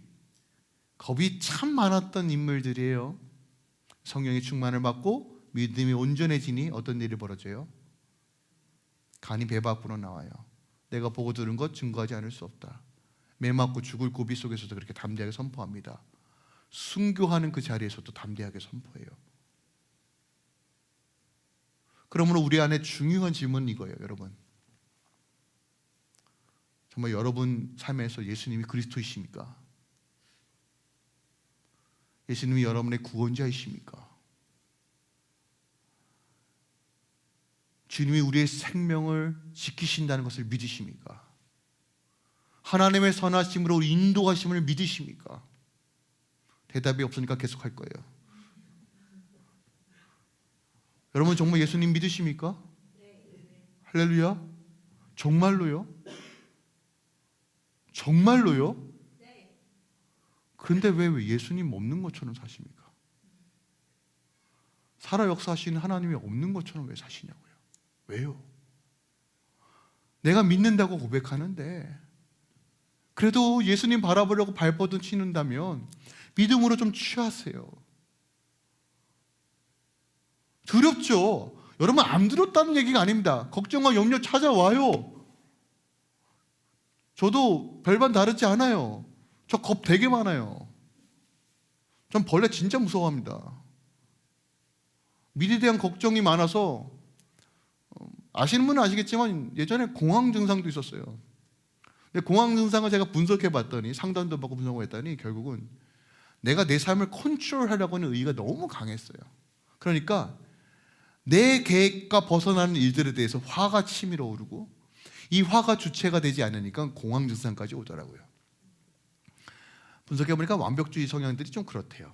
겁이 참 많았던 인물들이에요. 성령의 충만을 받고 믿음이 온전해지니 어떤 일이 벌어져요? 간이 배 밖으로 나와요. 내가 보고 들은 것 증거하지 않을 수 없다. 매 맞고 죽을 고비 속에서도 그렇게 담대하게 선포합니다. 순교하는 그 자리에서도 담대하게 선포해요. 그러므로 우리 안에 중요한 질문은 이거예요, 여러분. 정말 여러분 삶에서 예수님이 그리스도이십니까? 예수님이 여러분의 구원자이십니까? 주님이 우리의 생명을 지키신다는 것을 믿으십니까? 하나님의 선하심으로 인도하심을 믿으십니까? 대답이 없으니까 계속 할 거예요. 여러분 정말 예수님 믿으십니까? 할렐루야. 정말로요? 정말로요? 그런데 왜 예수님 없는 것처럼 사십니까? 살아 역사하시는 하나님이 없는 것처럼 왜 사시냐고요? 왜요? 내가 믿는다고 고백하는데 그래도 예수님 바라보려고 발버둥 치는다면 믿음으로 좀 취하세요. 두렵죠? 여러분 안 두렵다는 얘기가 아닙니다. 걱정과 염려 찾아와요. 저도 별반 다르지 않아요. 저 겁 되게 많아요. 전 벌레 진짜 무서워합니다. 미래에 대한 걱정이 많아서 아시는 분은 아시겠지만 예전에 공황 증상도 있었어요. 근데 공황 증상을 제가 분석해 봤더니 상담도 받고 분석을 했더니 결국은 내가 내 삶을 컨트롤하려고 하는 의지가 너무 강했어요. 그러니까 내 계획과 벗어나는 일들에 대해서 화가 치밀어 오르고 이 화가 주체가 되지 않으니까 공황 증상까지 오더라고요. 분석해 보니까 완벽주의 성향들이 좀 그렇대요.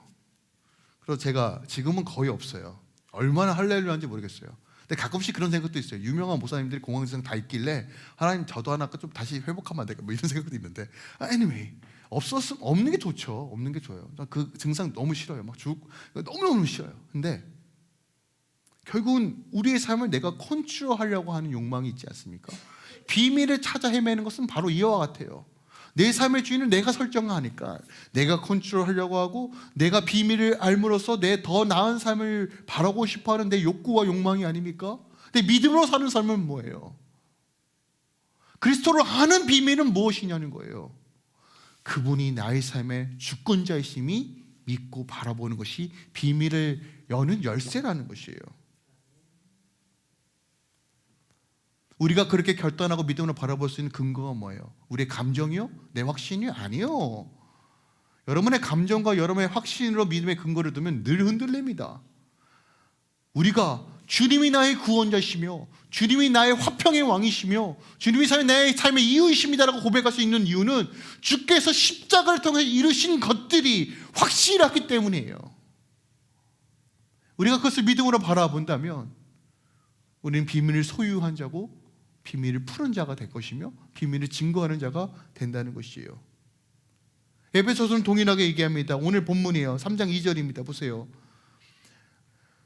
그래서 제가 지금은 거의 없어요. 얼마나 할렐루야인지 모르겠어요. 근데 가끔씩 그런 생각도 있어요. 유명한 목사님들이 공황 증상 다 있길래 하나님 저도 하나 좀 다시 회복하면 안 될까 뭐 이런 생각도 있는데 anyway 없었으면 없는 게 좋죠. 없는 게 좋아요. 그 증상 너무 싫어요. 막 너무너무 싫어요. 근데 결국은 우리의 삶을 내가 컨트롤하려고 하는 욕망이 있지 않습니까? 비밀을 찾아 헤매는 것은 바로 이와 같아요. 내 삶의 주인을 내가 설정하니까 내가 컨트롤하려고 하고 내가 비밀을 알므로써 내 더 나은 삶을 바라고 싶어하는 내 욕구와 욕망이 아닙니까? 근데 믿음으로 사는 삶은 뭐예요? 그리스도를 아는 비밀은 무엇이냐는 거예요. 그분이 나의 삶의 주권자이심이 믿고 바라보는 것이 비밀을 여는 열쇠라는 것이에요. 우리가 그렇게 결단하고 믿음으로 바라볼 수 있는 근거가 뭐예요? 우리의 감정이요? 내 확신이 아니요. 여러분의 감정과 여러분의 확신으로 믿음의 근거를 두면 늘 흔들립니다. 우리가 주님이 나의 구원자시며 주님이 나의 화평의 왕이시며 주님이 나의 삶의 이유이십니다라고 고백할 수 있는 이유는 주께서 십자가를 통해 이루신 것들이 확실하기 때문이에요. 우리가 그것을 믿음으로 바라본다면 우리는 비밀을 소유한 자고 비밀을 푸는 자가 될 것이며 비밀을 증거하는 자가 된다는 것이에요. 에베소서는 동일하게 얘기합니다. 오늘 본문이에요. 3장 2절입니다. 보세요.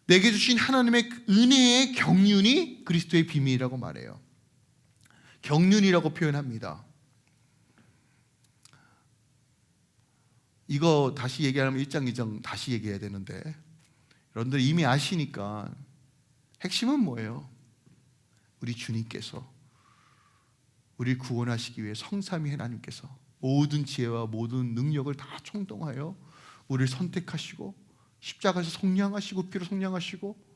내게 주신 하나님의 은혜의 경륜이 그리스도의 비밀이라고 말해요. 경륜이라고 표현합니다. 이거 다시 얘기하면 1장 2장 다시 얘기해야 되는데 여러분들 이미 아시니까 핵심은 뭐예요? 우리 주님께서 우리를 구원하시기 위해 성삼위 하나님께서 모든 지혜와 모든 능력을 다 총동하여 우리를 선택하시고 십자가에서 속량하시고 피로 속량하시고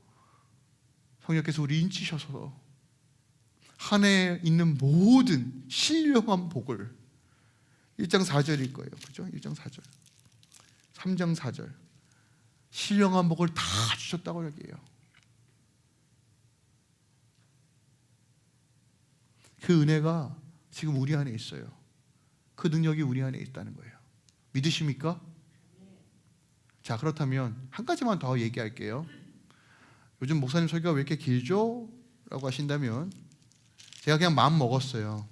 성령께서 우리 인치셔서 한 해에 있는 모든 신령한 복을 1장 4절일 거예요. 그죠? 1장 4절 3장 4절 신령한 복을 다 주셨다고 얘기해요. 그 은혜가 지금 우리 안에 있어요. 그 능력이 우리 안에 있다는 거예요. 믿으십니까? 자, 그렇다면 한 가지만 더 얘기할게요. 요즘 목사님 설교가 왜 이렇게 길죠? 라고 하신다면 제가 그냥 마음 먹었어요.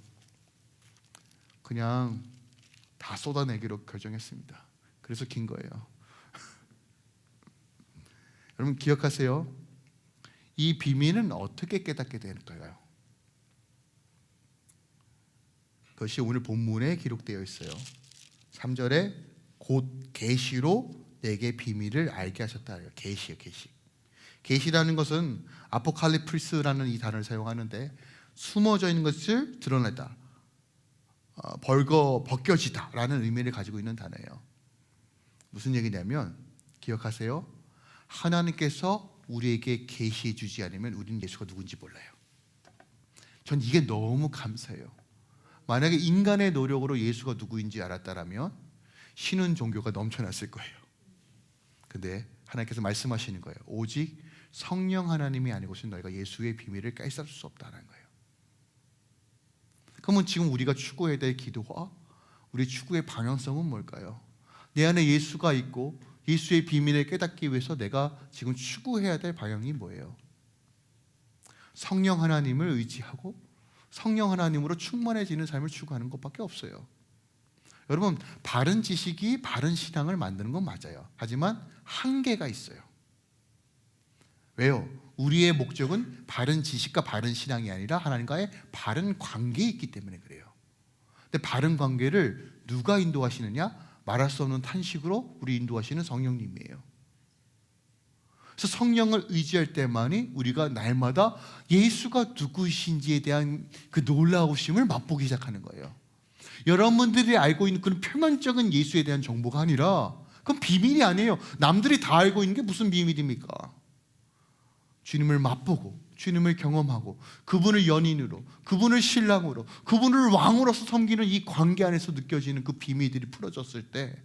그냥 다 쏟아내기로 결정했습니다. 그래서 긴 거예요. 여러분 기억하세요. 이 비밀은 어떻게 깨닫게 될까요? 그것이 오늘 본문에 기록되어 있어요. 3절에 곧 계시로 내게 비밀을 알게 하셨다. 계시요, 계시. 계시라는 것은 아포칼리프스라는 이 단어를 사용하는데 숨어져 있는 것을 드러내다. 벗겨지다라는 의미를 가지고 있는 단어예요. 무슨 얘기냐면 기억하세요. 하나님께서 우리에게 계시해 주지 않으면 우리는 예수가 누군지 몰라요. 전 이게 너무 감사해요. 만약에 인간의 노력으로 예수가 누구인지 알았다라면 신은 종교가 넘쳐났을 거예요. 근데 하나님께서 말씀하시는 거예요. 오직 성령 하나님이 아니고서는 너희가 예수의 비밀을 깨달을 수 없다는 거예요. 그러면 지금 우리가 추구해야 될 기도와 우리 추구의 방향성은 뭘까요? 내 안에 예수가 있고 예수의 비밀을 깨닫기 위해서 내가 지금 추구해야 될 방향이 뭐예요? 성령 하나님을 의지하고 성령 하나님으로 충만해지는 삶을 추구하는 것밖에 없어요. 여러분, 바른 지식이 바른 신앙을 만드는 건 맞아요. 하지만 한계가 있어요. 왜요? 우리의 목적은 바른 지식과 바른 신앙이 아니라 하나님과의 바른 관계에 있기 때문에 그래요. 근데 바른 관계를 누가 인도하시느냐? 말할 수 없는 탄식으로 우리 인도하시는 성령님이에요. 그래서 성령을 의지할 때만이 우리가 날마다 예수가 누구신지에 대한 그 놀라우심을 맛보기 시작하는 거예요. 여러분들이 알고 있는 그런 표면적인 예수에 대한 정보가 아니라 그건 비밀이 아니에요. 남들이 다 알고 있는 게 무슨 비밀입니까? 주님을 맛보고 주님을 경험하고 그분을 연인으로, 그분을 신랑으로, 그분을 왕으로서 섬기는 이 관계 안에서 느껴지는 그 비밀들이 풀어졌을 때,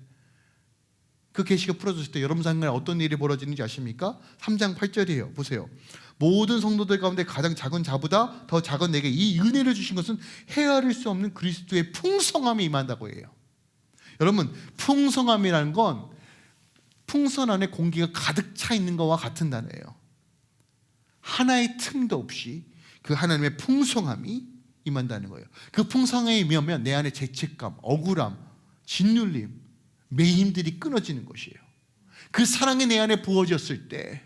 그 계시가 풀어졌을 때 여러분 생각에 어떤 일이 벌어지는지 아십니까? 3장 8절이에요. 보세요. 모든 성도들 가운데 가장 작은 자보다 더 작은 내게 이 은혜를 주신 것은 헤아릴 수 없는 그리스도의 풍성함이 임한다고 해요. 여러분, 풍성함이라는 건 풍선 안에 공기가 가득 차 있는 것과 같은 단어예요. 하나의 틈도 없이 그 하나님의 풍성함이 임한다는 거예요. 그 풍성함이 임하면 내 안에 죄책감, 억울함, 짓눌림, 매임들이 끊어지는 것이에요. 그 사랑이 내 안에 부어졌을 때,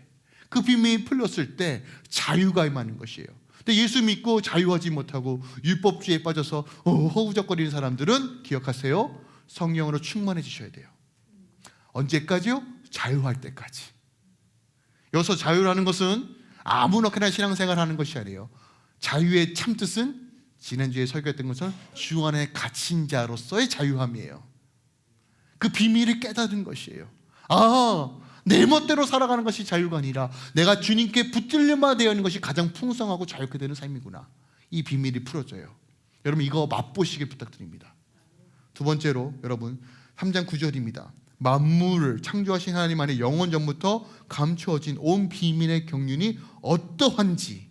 그 비밀이 풀렸을 때 자유가 임하는 것이에요. 근데 예수 믿고 자유하지 못하고 율법주의에 빠져서 허우적거리는 사람들은 기억하세요. 성령으로 충만해지셔야 돼요. 언제까지요? 자유할 때까지. 여기서 자유라는 것은 아무렇게나 신앙생활하는 것이 아니에요. 자유의 참뜻은 지난주에 설교했던 것처럼 주 안에 갇힌 자로서의 자유함이에요. 그 비밀을 깨닫는 것이에요. 내 멋대로 살아가는 것이 자유가 아니라 내가 주님께 붙들려만 되어 있는 것이 가장 풍성하고 자유롭게 되는 삶이구나. 이 비밀이 풀어져요. 여러분, 이거 맛보시길 부탁드립니다. 두 번째로 여러분 3장 9절입니다. 만물을 창조하신 하나님 안에 영원 전부터 감추어진 온 비밀의 경륜이 어떠한지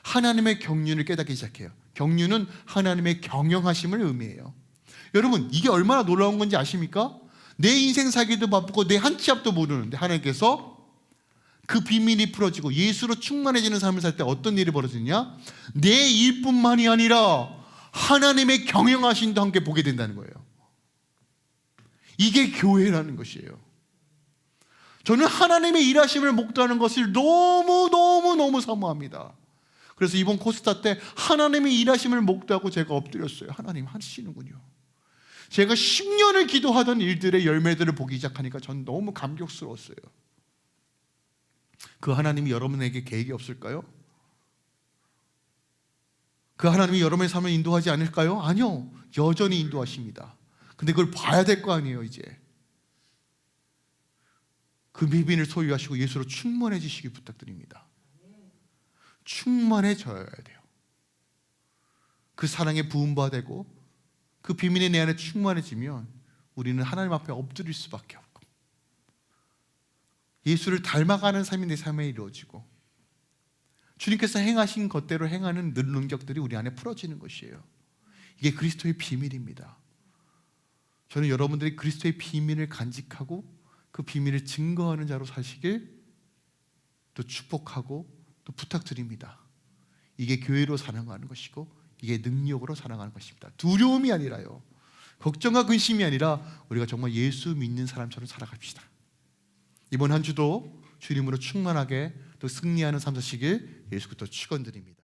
하나님의 경륜을 깨닫기 시작해요. 경륜은 하나님의 경영하심을 의미해요. 여러분, 이게 얼마나 놀라운 건지 아십니까? 내 인생 살기도 바쁘고 내 한 치 앞도 모르는데 하나님께서 그 비밀이 풀어지고 예수로 충만해지는 삶을 살 때 어떤 일이 벌어지냐? 내 일뿐만이 아니라 하나님의 경영하심도 함께 보게 된다는 거예요. 이게 교회라는 것이에요. 저는 하나님의 일하심을 목도하는 것을 너무 사모합니다. 그래서 이번 코스타 때 하나님의 일하심을 목도하고 제가 엎드렸어요. 하나님 하시는군요. 제가 10년을 기도하던 일들의 열매들을 보기 시작하니까 전 너무 감격스러웠어요. 그 하나님이 여러분에게 계획이 없을까요? 그 하나님이 여러분의 삶을 인도하지 않을까요? 아니요, 여전히 인도하십니다. 근데 그걸 봐야 될 거 아니에요. 이제 그 비밀을 소유하시고 예수로 충만해지시길 부탁드립니다. 충만해져야 돼요. 그 사랑에 부음받아 되고 그 비밀이 내 안에 충만해지면 우리는 하나님 앞에 엎드릴 수밖에 없고 예수를 닮아가는 삶이 내 삶에 이루어지고 주님께서 행하신 것대로 행하는 능력들이 우리 안에 풀어지는 것이에요. 이게 그리스도의 비밀입니다. 저는 여러분들이 그리스도의 비밀을 간직하고 그 비밀을 증거하는 자로 사시길 또 축복하고 또 부탁드립니다. 이게 교회로 살아가는 것이고 이게 능력으로 살아가는 것입니다. 두려움이 아니라요, 걱정과 근심이 아니라 우리가 정말 예수 믿는 사람처럼 살아갑시다. 이번 한 주도 주님으로 충만하게 또 승리하는 삶 사시길 예수 그리스도 축원드립니다.